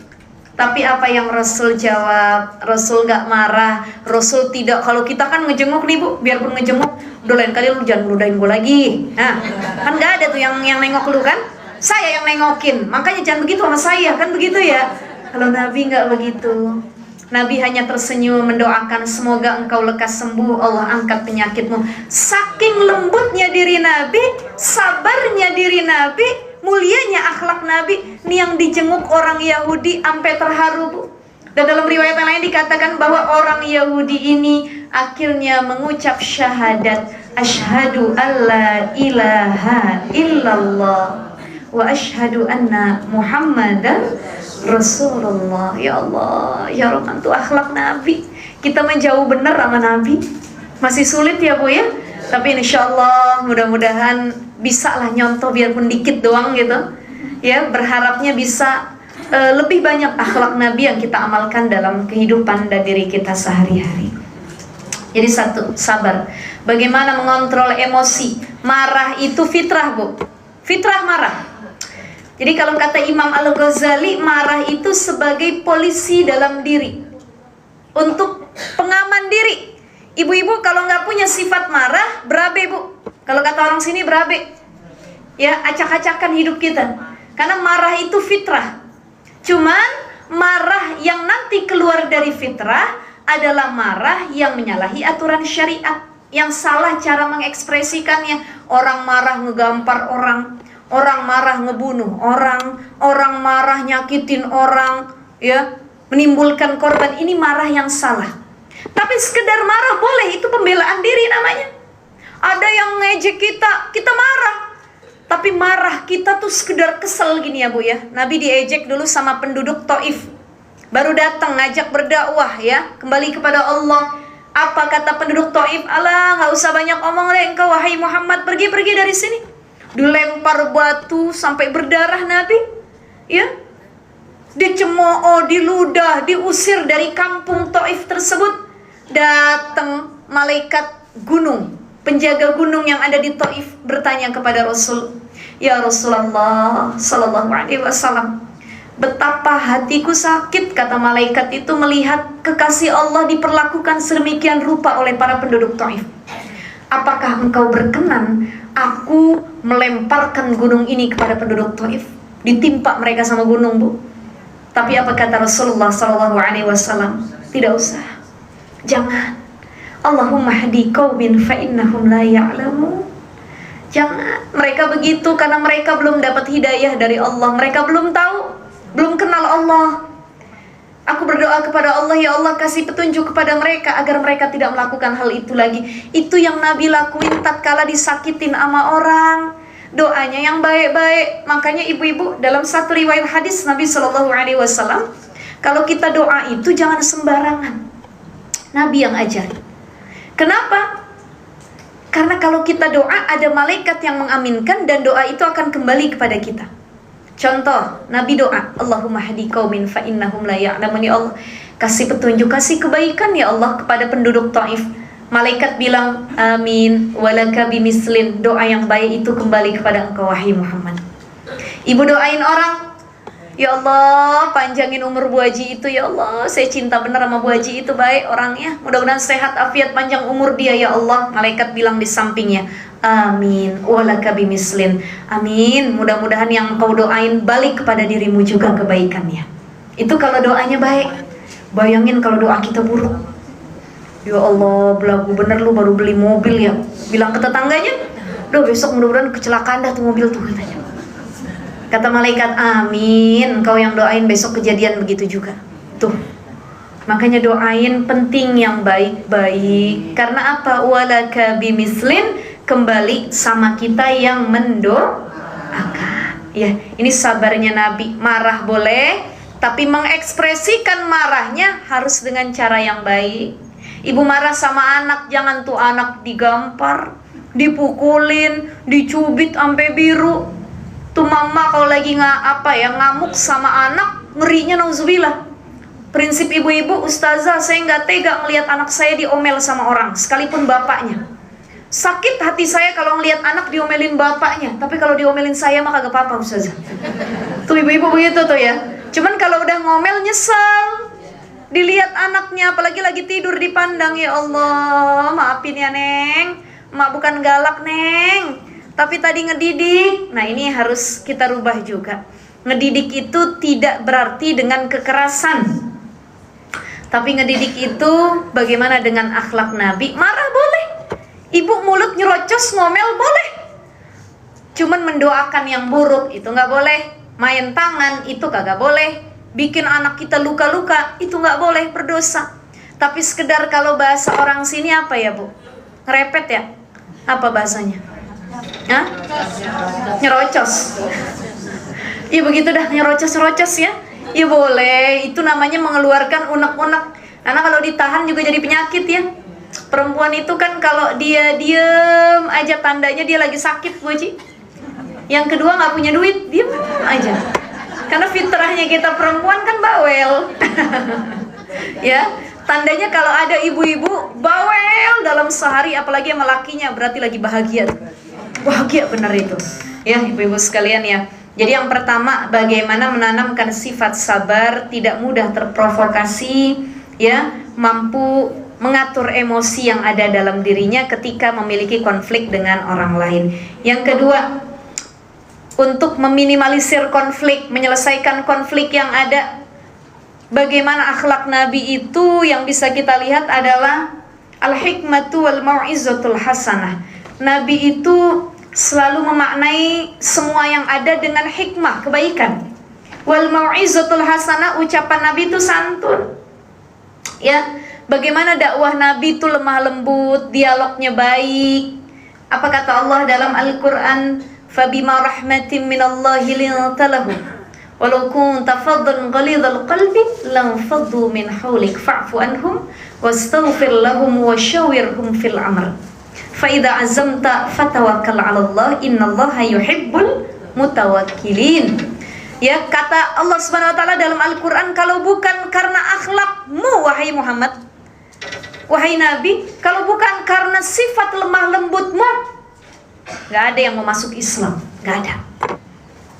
Tapi apa yang Rasul jawab? Rasul nggak marah. Rasul tidak, kalau kita kan ngejenguk nih bu, biarpun ngejenguk, udah lain kali lu jangan ngeludahin gue lagi. Nah, kan nggak ada tuh yang nengok lu kan? Saya yang nengokin, makanya jangan begitu sama saya, kan begitu ya? Kalau Nabi nggak begitu. Nabi hanya tersenyum mendoakan, semoga engkau lekas sembuh, Allah angkat penyakitmu. Saking lembutnya diri Nabi, sabarnya diri Nabi, mulianya akhlak Nabi. Nih yang dijenguk orang Yahudi sampai terharu bu. Dan dalam riwayat yang lain dikatakan bahwa orang Yahudi ini akhirnya mengucap syahadat, asyhadu alla ilaha illallah wa asyhadu anna Muhammadan Rasulullah. Ya Allah, ya Rahman, tuh akhlak Nabi. Kita menjauh benar sama Nabi masih sulit ya bu ya. Tapi insya Allah mudah-mudahan bisa lah nyontoh biarpun dikit doang gitu. Ya, berharapnya bisa lebih banyak akhlak Nabi yang kita amalkan dalam kehidupan dan diri kita sehari-hari. Jadi satu, sabar. Bagaimana mengontrol emosi? Marah itu fitrah bu. Fitrah marah. Jadi kalau kata Imam Al-Ghazali, marah itu sebagai polisi dalam diri, untuk pengaman diri. Ibu-ibu kalau nggak punya sifat marah, berabe bu. Kalau kata orang sini berabe, ya, acak-acakan hidup kita. Karena marah itu fitrah. Cuman marah yang nanti keluar dari fitrah adalah marah yang menyalahi aturan syariat, yang salah cara mengekspresikannya. Orang marah ngegampar orang marah ngebunuh orang marah nyakitin orang, ya, menimbulkan korban. Ini marah yang salah. Tapi sekedar marah boleh, itu pembelaan diri namanya. Ada yang ngejek kita marah. Tapi marah kita tuh sekedar kesel gini ya bu ya. Nabi diejek dulu sama penduduk Taif. Baru datang ngajak berdakwah ya, kembali kepada Allah. Apa kata penduduk Taif? Alah, nggak usah banyak omong deh engkau wahai Muhammad, pergi dari sini. Dilempar batu sampai berdarah Nabi, ya, dicemooh, diludah, diusir dari kampung Taif tersebut. Datang malaikat gunung, penjaga gunung yang ada di Taif, bertanya kepada Rasul, ya Rasulullah Sallallahu Alaihi Wasallam, betapa hatiku sakit, kata malaikat itu, melihat kekasih Allah diperlakukan sedemikian rupa oleh para penduduk Taif. Apakah engkau berkenan aku melemparkan gunung ini kepada penduduk Taif, ditimpa mereka sama gunung bu? Tapi apa kata Rasulullah Sallallahu Alaihi Wasallam? Tidak usah, jangan. Allahumma hadi qaumin fa innahum la ya'lamun. Jangan. Mereka begitu karena mereka belum dapat hidayah dari Allah. Mereka belum tahu, belum kenal Allah. Aku berdoa kepada Allah, ya Allah kasih petunjuk kepada mereka agar mereka tidak melakukan hal itu lagi. Itu yang Nabi lakuin tatkala disakitin sama orang. Doanya yang baik-baik. Makanya ibu-ibu, dalam satu riwayat hadis Nabi Shallallahu Alaihi Wasallam, kalau kita doa itu jangan sembarangan. Nabi yang ajar. Kenapa? Karena kalau kita doa ada malaikat yang mengaminkan dan doa itu akan kembali kepada kita. Contoh, Nabi doa, Allahumma hadi qaumin fa innahum la ya'lamun. Ya Allah, kasih petunjuk, kasih kebaikan ya Allah kepada penduduk Taif. Malaikat bilang, amin, walaka bimislin. Doa yang baik itu kembali kepada engkau wahai Muhammad. Ibu doain orang, ya Allah, panjangin umur Bu Haji itu ya Allah. Saya cinta benar sama Bu Haji itu, baik orangnya. Mudah-mudahan sehat, afiat, panjang umur dia ya Allah. Malaikat bilang di sampingnya, Amin. Walaka bimislin. Amin. Mudah-mudahan yang kau doain balik kepada dirimu juga kebaikannya. Itu kalau doanya baik. Bayangin kalau doa kita buruk. Ya Allah, belagu bener lu baru beli mobil ya. Bilang ke tetangganya, "Duh, besok mudah-mudahan kecelakaan dah tuh mobil tuh," katanya. Kata malaikat, amin. Kau yang doain besok kejadian begitu juga. Tuh. Makanya doain penting yang baik-baik. Karena apa? Walaka bimislin, kembali sama kita yang mendoakan. Ya, ini sabarnya Nabi. Marah boleh, tapi mengekspresikan marahnya harus dengan cara yang baik. Ibu marah sama anak, jangan tuh anak digampar, dipukulin, dicubit sampai biru. Tuh mama kalau lagi ngamuk sama anak, ngerinya nauzubillah. Prinsip ibu-ibu, ustazah, saya nggak tega ngelihat anak saya diomel sama orang, sekalipun bapaknya. Sakit hati saya kalau ngelihat anak diomelin bapaknya, tapi kalau diomelin saya mah kagak apa-apa, ustazah. Tuh ibu-ibu begitu tuh ya. Cuman kalau udah ngomel nyesel. Dilihat anaknya, apalagi lagi tidur dipandang, ya Allah, maafin ya Neng, mak bukan galak Neng, tapi tadi ngedidik. Nah ini harus kita rubah juga. Ngedidik itu tidak berarti dengan kekerasan, tapi ngedidik itu bagaimana dengan akhlak Nabi. Marah boleh, ibu mulut nyerocos ngomel boleh, cuman mendoakan yang buruk itu nggak boleh. Main tangan itu kagak boleh. Bikin anak kita luka-luka itu nggak boleh, berdosa. Tapi sekedar kalau bahasa orang sini apa ya Bu? Ngerepet ya? Apa bahasanya? Hah? Nyerocos. Iya begitu dah, nyerocos-nyerocos ya. Iya boleh, itu namanya mengeluarkan unek-unek. Karena kalau ditahan juga jadi penyakit ya. Perempuan itu kan kalau dia diem aja tandanya dia lagi sakit Bu Ji. Yang kedua nggak punya duit, diem aja. Karena fitrahnya kita perempuan kan bawel. Ya, tandanya kalau ada ibu-ibu bawel dalam sehari, apalagi sama lakinya, berarti lagi bahagia. Bahagia benar itu. Ya, ibu-ibu sekalian ya. Jadi yang pertama, bagaimana menanamkan sifat sabar, tidak mudah terprovokasi, ya, mampu mengatur emosi yang ada dalam dirinya ketika memiliki konflik dengan orang lain. Yang kedua, untuk meminimalisir konflik, menyelesaikan konflik yang ada, bagaimana akhlak Nabi itu yang bisa kita lihat adalah al-hikmatu wal mau'izatul hasanah. Nabi itu selalu memaknai semua yang ada dengan hikmah, kebaikan. Wal mau'izatul hasanah, ucapan Nabi itu santun. Ya, bagaimana dakwah Nabi itu lemah lembut, dialognya baik. Apa kata Allah dalam Al-Qur'an? Fabima rahmatin minallahi linta lahum walau kunta faddan ghalidhal qalbi lanfaddu min hawlik fa'fu anhum wastaghfir lahum washawirhum fil amr fa idza azamta fatawakkal 'ala Allah innallaha yuhibbul mutawakkilin. Ya, kata Allah Subhanahu wa taala dalam Al-Qur'an, kalau bukan karena akhlakmu wahai Muhammad, wahai Nabi, kalau bukan karena sifat lemah lembutmu, gak ada yang mau masuk Islam, gak ada.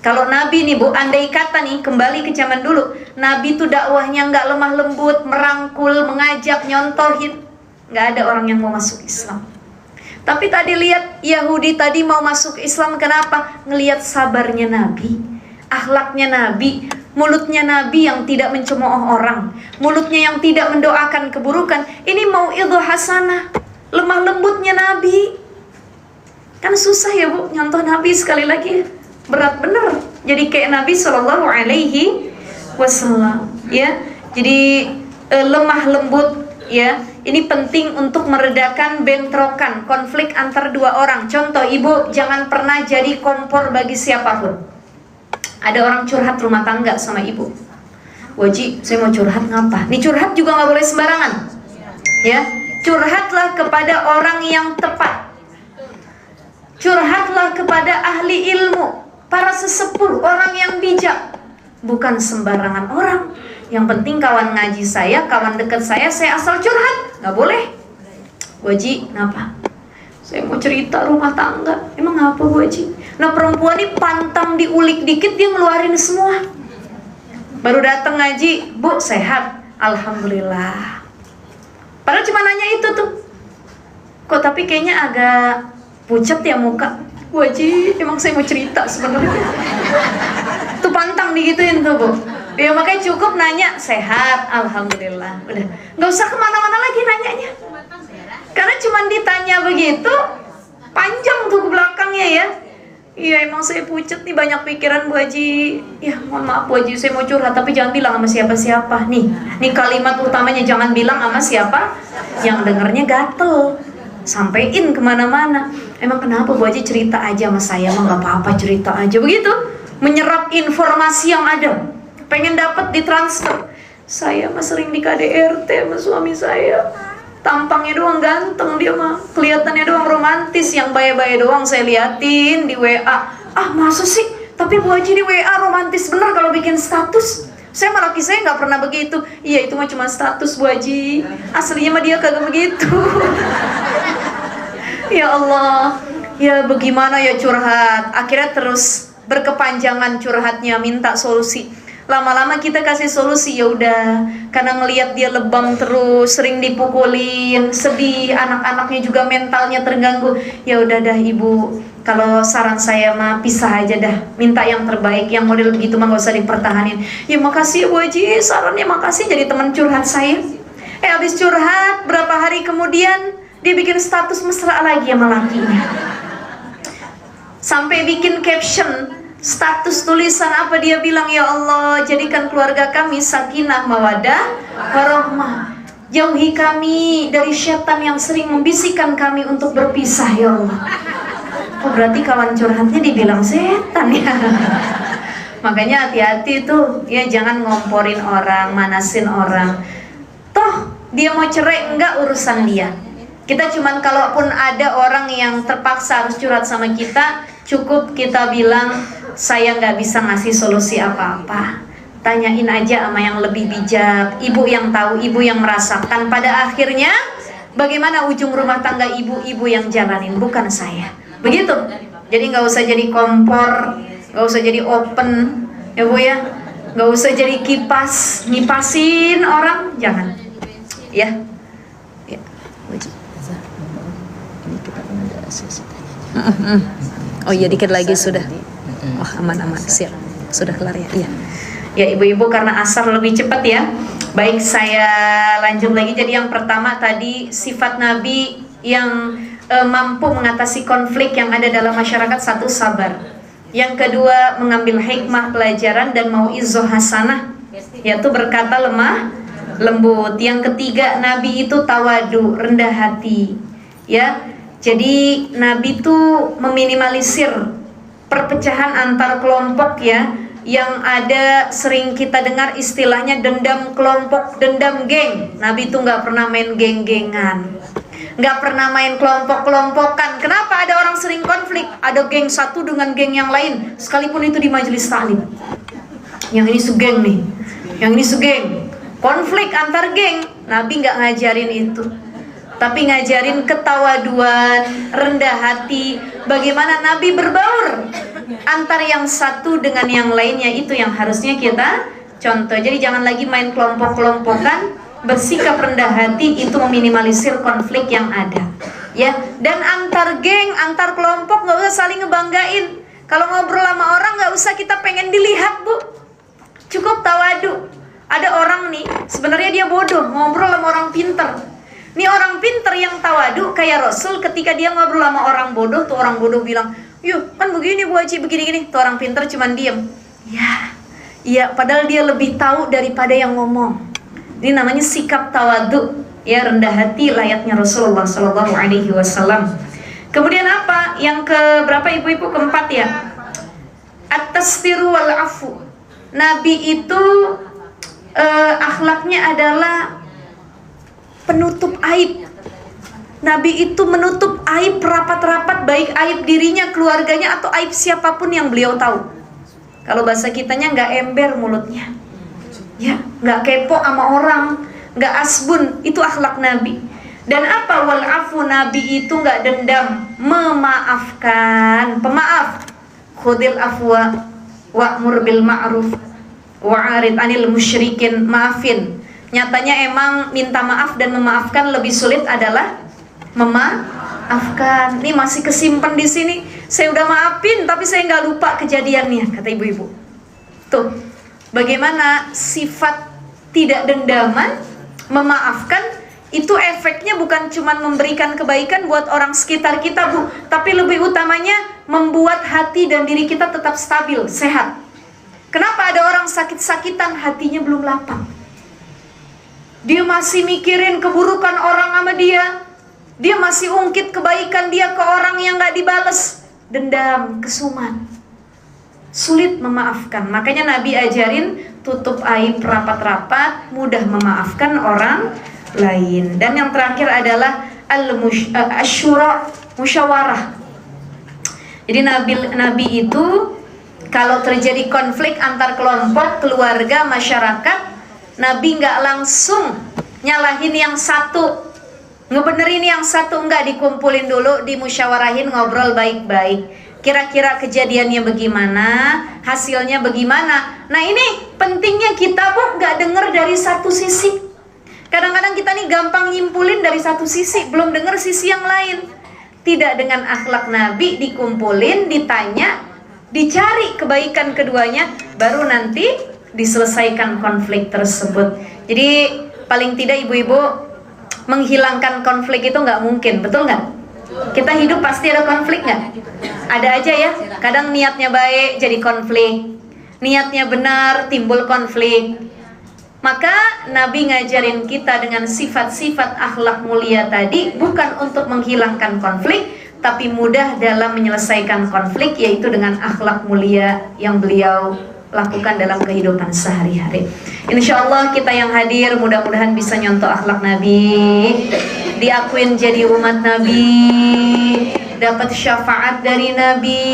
Kalau Nabi nih Bu, andai kata nih kembali ke zaman dulu, Nabi tuh dakwahnya gak lemah lembut, merangkul, mengajak, nyontohin, gak ada orang yang mau masuk Islam. Tapi tadi lihat Yahudi tadi mau masuk Islam, kenapa? Ngelihat sabarnya Nabi, akhlaknya Nabi, mulutnya Nabi yang tidak mencemooh orang, mulutnya yang tidak mendoakan keburukan. Ini mau'idhah hasanah, lemah lembutnya Nabi. Kan susah ya Bu, nyontoh Nabi sekali lagi berat bener. Jadi kayak Nabi Shallallahu Alaihi Wasallam ya. Jadi lemah lembut ya. Ini penting untuk meredakan bentrokan, konflik antar dua orang. Contoh, ibu jangan pernah jadi kompor bagi siapapun. Ada orang curhat rumah tangga sama ibu, Waji, saya mau curhat ngapa? Nih curhat juga nggak boleh sembarangan ya. Curhatlah kepada orang yang tepat. Curhatlah kepada ahli ilmu, para sesepuh, orang yang bijak. Bukan sembarangan orang. Yang penting kawan ngaji saya, kawan dekat saya asal curhat. Gak boleh. Waji, kenapa? Saya mau cerita rumah tangga. Emang apa Waji? Nah perempuan ini pantang diulik dikit, dia ngeluarin semua. Baru datang ngaji, Bu sehat? Alhamdulillah. Padahal cuma nanya itu tuh. Kok tapi kayaknya agak pucat ya muka. Bu Haji, emang saya mau cerita sebenarnya. Tuh pantang digituin tuh Bu. Ya makanya cukup nanya, sehat, alhamdulillah. Udah, nggak usah kemana-mana lagi nanyanya. Karena cuma ditanya begitu, panjang tuh ke belakangnya ya. Iya emang saya pucat nih, banyak pikiran Bu Haji. Ya mohon maaf Bu Haji, saya mau curhat tapi jangan bilang sama siapa-siapa. Nih kalimat utamanya, jangan bilang sama siapa. Yang dengernya gatel, sampein kemana-mana. Emang kenapa Bu Haji, cerita aja sama saya, mah nggak apa-apa, cerita aja. Begitu, menyerap informasi yang ada, pengen dapat ditransfer. Saya mah sering di KDRT sama suami saya. Tampangnya doang ganteng, dia mah kelihatannya doang romantis, yang baya-baya doang saya liatin di WA. Ah masa sih? Tapi Bu Haji di WA romantis bener kalau bikin status. Saya sama laki saya nggak pernah begitu. Iya itu mah cuma status Bu Haji. Aslinya mah dia kagak begitu. Ya Allah, ya bagaimana ya curhat. Akhirnya terus berkepanjangan curhatnya, minta solusi. Lama-lama kita kasih solusi, ya udah, karena ngelihat dia lebam terus, sering dipukulin, sedih, anak-anaknya juga mentalnya terganggu. Ya udah dah Ibu, kalau saran saya mah pisah aja dah, minta yang terbaik, yang model begitu mah gak usah dipertahanin. Ya makasih Bu Haji, sarannya makasih, jadi teman curhat saya. Habis curhat, berapa hari kemudian dia bikin status mesra lagi sama lakinya. Sampai bikin caption, status tulisan apa dia bilang, ya Allah jadikan keluarga kami sakinah mawadah warahmah, jauhi kami dari setan yang sering membisikkan kami untuk berpisah ya Allah. Oh berarti kawan curhatnya dibilang setan ya. Makanya hati-hati tuh ya, jangan ngomporin orang, manasin orang. Toh dia mau cerai enggak, urusan dia. Kita cuman kalaupun ada orang yang terpaksa harus curhat sama kita, cukup kita bilang, saya nggak bisa ngasih solusi apa-apa, tanyain aja sama yang lebih bijak, ibu yang tahu, ibu yang merasakan. Pada akhirnya bagaimana ujung rumah tangga ibu yang jalanin, bukan saya. Begitu. Jadi nggak usah jadi kompor, nggak usah jadi open ya Bu ya, nggak usah jadi kipas ngipasin orang, jangan ya. Ya ini kita ada sesi tanya. Oh iya dikit lagi sudah. Oh aman-aman, siap, sudah kelar ya. Iya. Ya ibu-ibu, karena asar lebih cepat ya. Baik, saya lanjut lagi. Jadi yang pertama tadi, sifat Nabi yang mampu mengatasi konflik yang ada dalam masyarakat, satu, sabar. Yang kedua, mengambil hikmah pelajaran dan mauizah hasanah, yaitu berkata lemah lembut. Yang ketiga, Nabi itu tawadu, rendah hati. Ya, jadi Nabi itu meminimalisir perpecahan antar kelompok ya, yang ada sering kita dengar istilahnya dendam kelompok, dendam geng. Nabi itu nggak pernah main geng-gengan, nggak pernah main kelompok-kelompokan. Kenapa ada orang sering konflik? Ada geng satu dengan geng yang lain, sekalipun itu di majelis taklim. Yang ini segeng nih, yang ini segeng. Konflik antar geng, Nabi nggak ngajarin itu. Tapi ngajarin ketawaduan, rendah hati, bagaimana Nabi berbaur antar yang satu dengan yang lainnya, itu yang harusnya kita contoh. Jadi jangan lagi main kelompok-kelompokan, bersikap rendah hati, itu meminimalisir konflik yang ada. Ya, dan antar geng, antar kelompok nggak usah saling ngebanggain. Kalau ngobrol sama orang nggak usah kita pengen dilihat Bu, cukup tawadu. Ada orang nih, sebenarnya dia bodoh, ngobrol sama orang pinter. Ini orang pinter yang tawadu kayak Rasul, ketika dia ngobrol sama orang bodoh, tuh orang bodoh bilang, yuk kan begini Bu Haji, begini-gini. Tuh orang pinter cuman diem. Ya, iya, padahal dia lebih tahu daripada yang ngomong. Ini namanya sikap tawadu, ya, rendah hati layaknya Rasulullah SAW. Kemudian apa? Yang ke berapa ibu-ibu? Keempat ya. At-tasfiru wal afu. Nabi itu akhlaknya adalah penutup aib. Nabi itu menutup aib rapat-rapat, baik aib dirinya, keluarganya, atau aib siapapun yang beliau tahu. Kalau bahasa kitanya nggak ember mulutnya, ya, nggak kepo sama orang, nggak asbun. Itu akhlak Nabi. Dan apa? Wal afu, Nabi itu nggak dendam, memaafkan, pemaaf. Khudil afwa wa'mur bil ma'ruf wa'arid anil musyrikin. Maafin. Nyatanya emang minta maaf dan memaafkan lebih sulit adalah Afkan, nih masih kesimpan di sini. Saya udah maafin, tapi saya nggak lupa kejadiannya, kata ibu-ibu. Tuh, bagaimana sifat tidak dendaman, memaafkan, itu efeknya bukan cuma memberikan kebaikan buat orang sekitar kita, Bu, tapi lebih utamanya membuat hati dan diri kita tetap stabil, sehat. Kenapa ada orang sakit-sakitan hatinya belum lapang? Dia masih mikirin keburukan orang sama dia. Dia masih ungkit kebaikan dia ke orang yang gak dibales. Dendam, kesuman, sulit memaafkan. Makanya Nabi ajarin tutup aib rapat-rapat, mudah memaafkan orang lain. Dan yang terakhir adalah asyura, musyawarah. Jadi Nabi itu kalau terjadi konflik antar kelompok, keluarga, masyarakat, Nabi nggak langsung nyalahin yang satu, ngebenerin yang satu, enggak, dikumpulin dulu, dimusyawarahin, ngobrol baik-baik. Kira-kira kejadiannya bagaimana, hasilnya bagaimana. Nah ini pentingnya kita, Bu, nggak denger dari satu sisi. Kadang-kadang kita nih gampang nyimpulin dari satu sisi, belum denger sisi yang lain. Tidak, dengan akhlak Nabi dikumpulin, ditanya, dicari kebaikan keduanya, baru nanti diselesaikan konflik tersebut. Jadi paling tidak ibu-ibu, menghilangkan konflik itu nggak mungkin, betul nggak? Kita hidup pasti ada konflik nggak? Ada aja ya. Kadang niatnya baik jadi konflik, niatnya benar timbul konflik. Maka Nabi ngajarin kita dengan sifat-sifat akhlak mulia tadi bukan untuk menghilangkan konflik, tapi mudah dalam menyelesaikan konflik, yaitu dengan akhlak mulia yang beliau lakukan dalam kehidupan sehari-hari. Insya Allah kita yang hadir mudah-mudahan bisa nyontoh akhlak Nabi, diakuin jadi umat Nabi, dapat syafaat dari Nabi,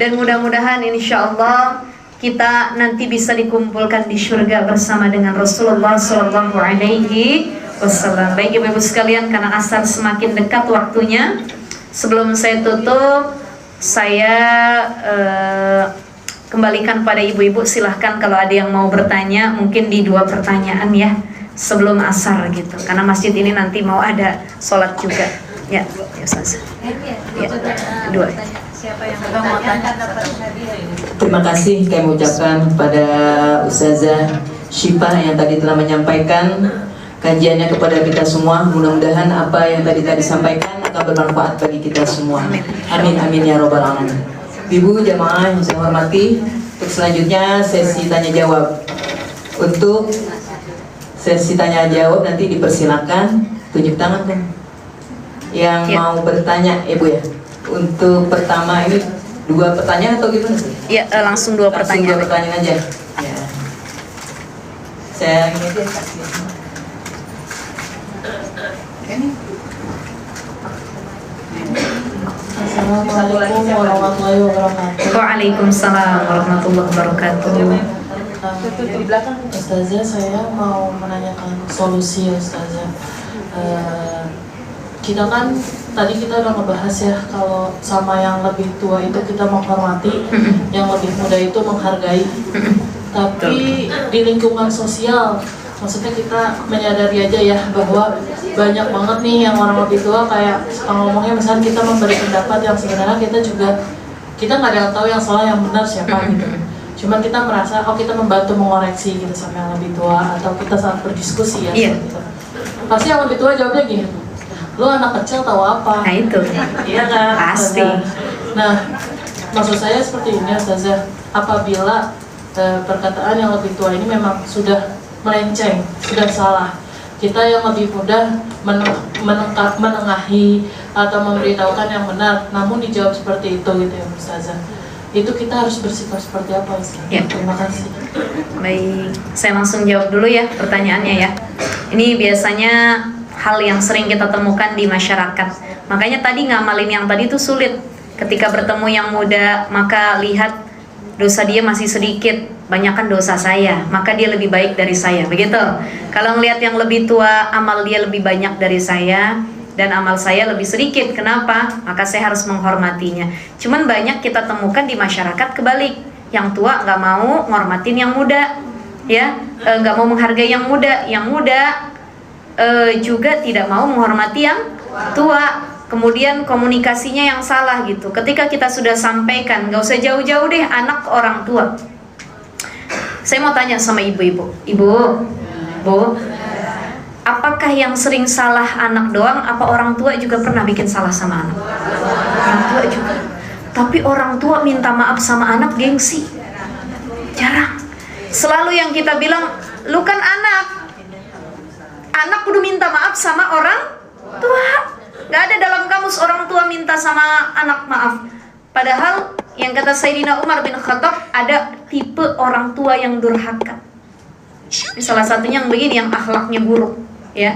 dan mudah-mudahan insya Allah kita nanti bisa dikumpulkan di surga bersama dengan Rasulullah Sallallahu Alaihi Wasallam. Baik ibu-ibu sekalian, karena asar semakin dekat waktunya, sebelum saya tutup, saya kembalikan pada ibu-ibu, silahkan kalau ada yang mau bertanya, mungkin di 2 pertanyaan ya, sebelum asar gitu, karena masjid ini nanti mau ada sholat juga. Ya, ya Ustaz. Ya, 2. Siapa yang mau tanya? Terima kasih kami ucapkan kepada Ustazah Syifa yang tadi telah menyampaikan kajiannya kepada kita semua. Mudah-mudahan apa yang tadi disampaikan akan bermanfaat bagi kita semua. Amin amin ya robbal alamin. Ibu jamaah yang saya hormati, untuk selanjutnya sesi tanya jawab. Untuk sesi tanya jawab nanti dipersilakan tunjuk tangan kan yang mau bertanya, ibu ya. Untuk pertama ini 2 pertanyaan atau gimana sih? Ya, langsung 2 pertanyaan. 2 pertanyaan aja. Ya. Saya ini aja kasih. Assalamualaikum warahmatullahi wabarakatuh. Waalaikumsalam warahmatullahi wabarakatuh. Di belakang Ustazah, saya mau menanyakan solusi Ustazah. Kita kan tadi kita udah ngebahas ya, kalau sama yang lebih tua itu kita menghormati, yang lebih muda itu menghargai. Tapi di lingkungan sosial, maksudnya kita menyadari aja ya bahwa banyak banget nih yang orang lebih tua kayak suka ngomongnya, misalnya kita memberi pendapat yang sebenarnya kita nggak ada yang tahu yang salah yang benar siapa gitu. Cuman kita merasa kita membantu mengoreksi gitu sama yang lebih tua, atau kita saat berdiskusi ya. Gitu. Pasti yang lebih tua jawabnya gini, lu anak kecil tahu apa? Nah itu, iya kan? pasti. Nah, maksud saya seperti ini Ustazah, apabila perkataan yang lebih tua ini memang sudah melenceng, sudah salah, kita yang lebih mudah menengahi atau memberitahukan yang benar, namun dijawab seperti itu gitu ya Ustazah. Itu kita harus bersikap seperti apa Ustazah? Ya. Terima kasih. Baik, saya langsung jawab dulu ya pertanyaannya ya. Ini biasanya hal yang sering kita temukan di masyarakat. Makanya tadi ngamalin yang tadi itu sulit. Ketika bertemu yang muda, maka lihat dosa dia masih sedikit, banyakkan dosa saya, maka dia lebih baik dari saya, begitu. Kalau ngelihat yang lebih tua, amal dia lebih banyak dari saya, dan amal saya lebih sedikit. Kenapa? Maka saya harus menghormatinya. Cuman banyak kita temukan di masyarakat kebalik. Yang tua nggak mau ngormatin yang muda, ya, nggak mau menghargai yang muda juga tidak mau menghormati yang tua. kemudian komunikasinya yang salah gitu. Ketika kita sudah sampaikan, gak usah jauh-jauh deh anak ke orang tua. Saya mau tanya sama ibu-ibu, Bu, apakah yang sering salah anak doang, apa orang tua juga pernah bikin salah sama anak? Orang tua juga. Tapi orang tua minta maaf sama anak gengsi, jarang. Selalu yang kita bilang, lu kan anak kudu minta maaf sama orang tua. Gak ada dalam kamus orang tua minta sama anak maaf. Padahal yang kata Sayyidina Umar bin Khattab, ada tipe orang tua yang durhaka. Ini salah satunya yang begini, yang akhlaknya buruk, ya.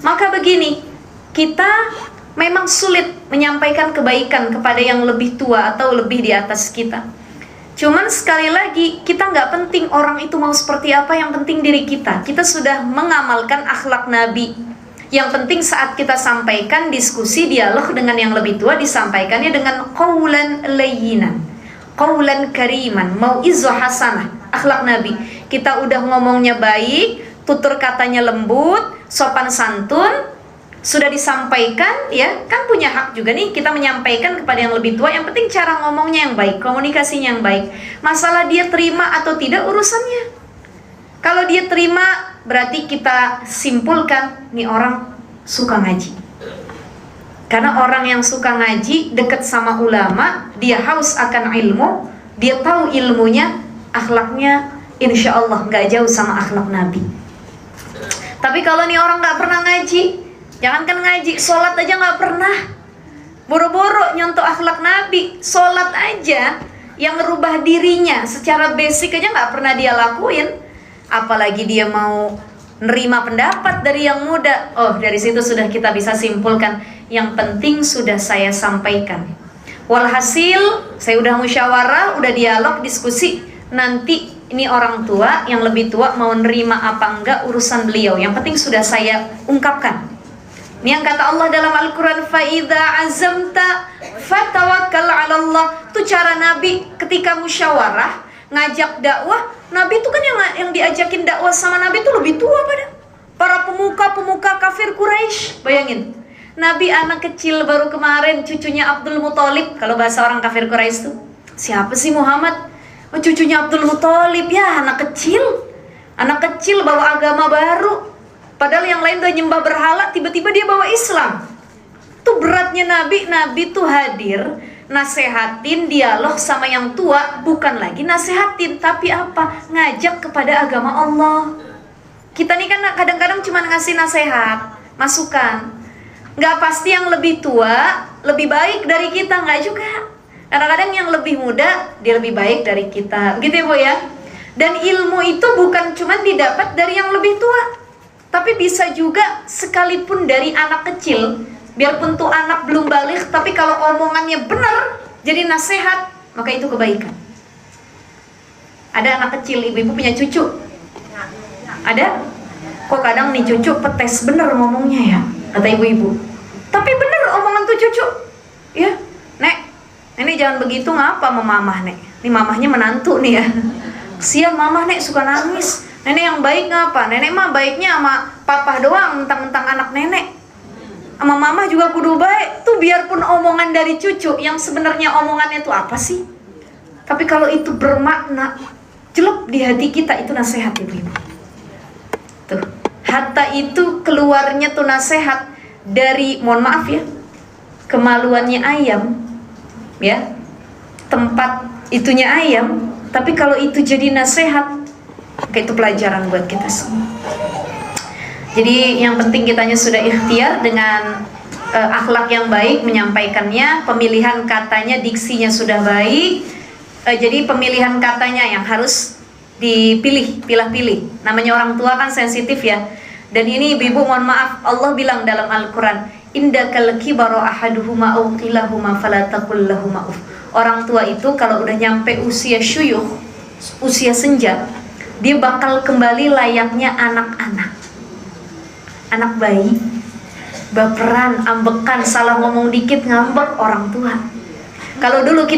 Maka begini, kita memang sulit menyampaikan kebaikan kepada yang lebih tua atau lebih di atas kita. Cuman sekali lagi, kita nggak penting orang itu mau seperti apa, yang penting diri kita. Kita sudah mengamalkan akhlak Nabi. Yang penting saat kita sampaikan, diskusi, dialog dengan yang lebih tua, disampaikannya dengan qaulan layyinan, qaulan kariman, mau'izah hasanah, akhlak Nabi. Kita udah ngomongnya baik, tutur katanya lembut, sopan santun, sudah disampaikan, ya kan punya hak juga nih kita menyampaikan kepada yang lebih tua. Yang penting cara ngomongnya yang baik, komunikasinya yang baik. Masalah dia terima atau tidak urusannya. Kalau dia terima, berarti kita simpulkan nih orang suka ngaji. Karena orang yang suka ngaji, dekat sama ulama, dia haus akan ilmu, dia tahu ilmunya, akhlaknya insya Allah nggak jauh sama akhlak Nabi. Tapi kalau nih orang nggak pernah ngaji, jangankan ngaji, sholat aja nggak pernah, boro-boro nyontoh akhlak Nabi, sholat aja yang merubah dirinya secara basic aja nggak pernah dia lakuin, apalagi dia mau nerima pendapat dari yang muda. Oh, dari situ sudah kita bisa simpulkan, yang penting sudah saya sampaikan. Walhasil, saya udah musyawarah, udah dialog, diskusi. Nanti ini orang tua, yang lebih tua mau nerima apa enggak urusan beliau. Yang penting sudah saya ungkapkan. Ini yang kata Allah dalam Al-Quran, فَإِذَا عَزَمْتَ فَتَوَكَّلْ عَلَى اللَّهِ. Itu cara Nabi ketika musyawarah, ngajak dakwah. Nabi itu kan yang diajakin dakwah sama Nabi itu lebih tua pada para pemuka kafir Quraisy. Bayangin, Nabi anak kecil, baru kemarin cucunya Abdul Muthalib. Kalau bahasa orang kafir Quraisy tuh, siapa sih Muhammad? Oh, cucunya Abdul Muthalib, ya anak kecil bawa agama baru. Padahal yang lain udah nyembah berhala, tiba-tiba dia bawa Islam. Tuh beratnya Nabi tuh hadir, nasehatin, dialog sama yang tua, bukan lagi nasehatin, tapi apa? Ngajak kepada agama Allah. Kita nih kan kadang-kadang cuma ngasih nasehat, masukan. Nggak pasti yang lebih tua lebih baik dari kita, nggak juga. Kadang-kadang yang lebih muda dia lebih baik dari kita, gitu ya Bu ya. Dan ilmu itu bukan cuma didapat dari yang lebih tua, tapi bisa juga sekalipun dari anak kecil. Biarpun tuh anak belum balik, tapi kalau omongannya benar, jadi nasihat, maka itu kebaikan. Ada anak kecil, ibu-ibu punya cucu? Ada? Kok kadang nih cucu petes bener ngomongnya ya, kata ibu-ibu. Tapi bener omongan tuh cucu. Ya, Nek, nenek jangan begitu, ngapa sama mamah, Nek? Ini mamahnya menantu nih ya. Kesian mamah, Nek suka nangis. Nenek yang baik ngapa? Nenek mah baiknya sama papa doang, mentang-mentang anak nenek. Sama mama juga kudu baik. Tuh biarpun omongan dari cucu yang sebenarnya omongannya tuh apa sih, tapi kalau itu bermakna jelek di hati kita, itu nasihat ibu-ibu. Tuh, hatta itu keluarnya tuh nasihat dari, mohon maaf ya, kemaluannya ayam, ya, tempat itunya ayam. Tapi kalau itu jadi nasihat, kayak itu pelajaran buat kita semua. Jadi yang penting kitanya sudah ikhtiar dengan akhlak yang baik menyampaikannya, pemilihan katanya, diksinya sudah baik. Jadi pemilihan katanya yang harus dipilih, pilih-pilih. Namanya orang tua kan sensitif ya. Dan ini ibu-ibu mohon maaf, Allah bilang dalam Al-Quran, indakal kibaru ahaduhuma aw kilahuma fala taqul lahuma uf. Orang tua itu kalau udah nyampe usia syuyukh, usia senja, dia bakal kembali layaknya anak-anak. Anak bayi, baperan, ambekan, salah ngomong dikit ngambek orang tua. Kalau dulu kita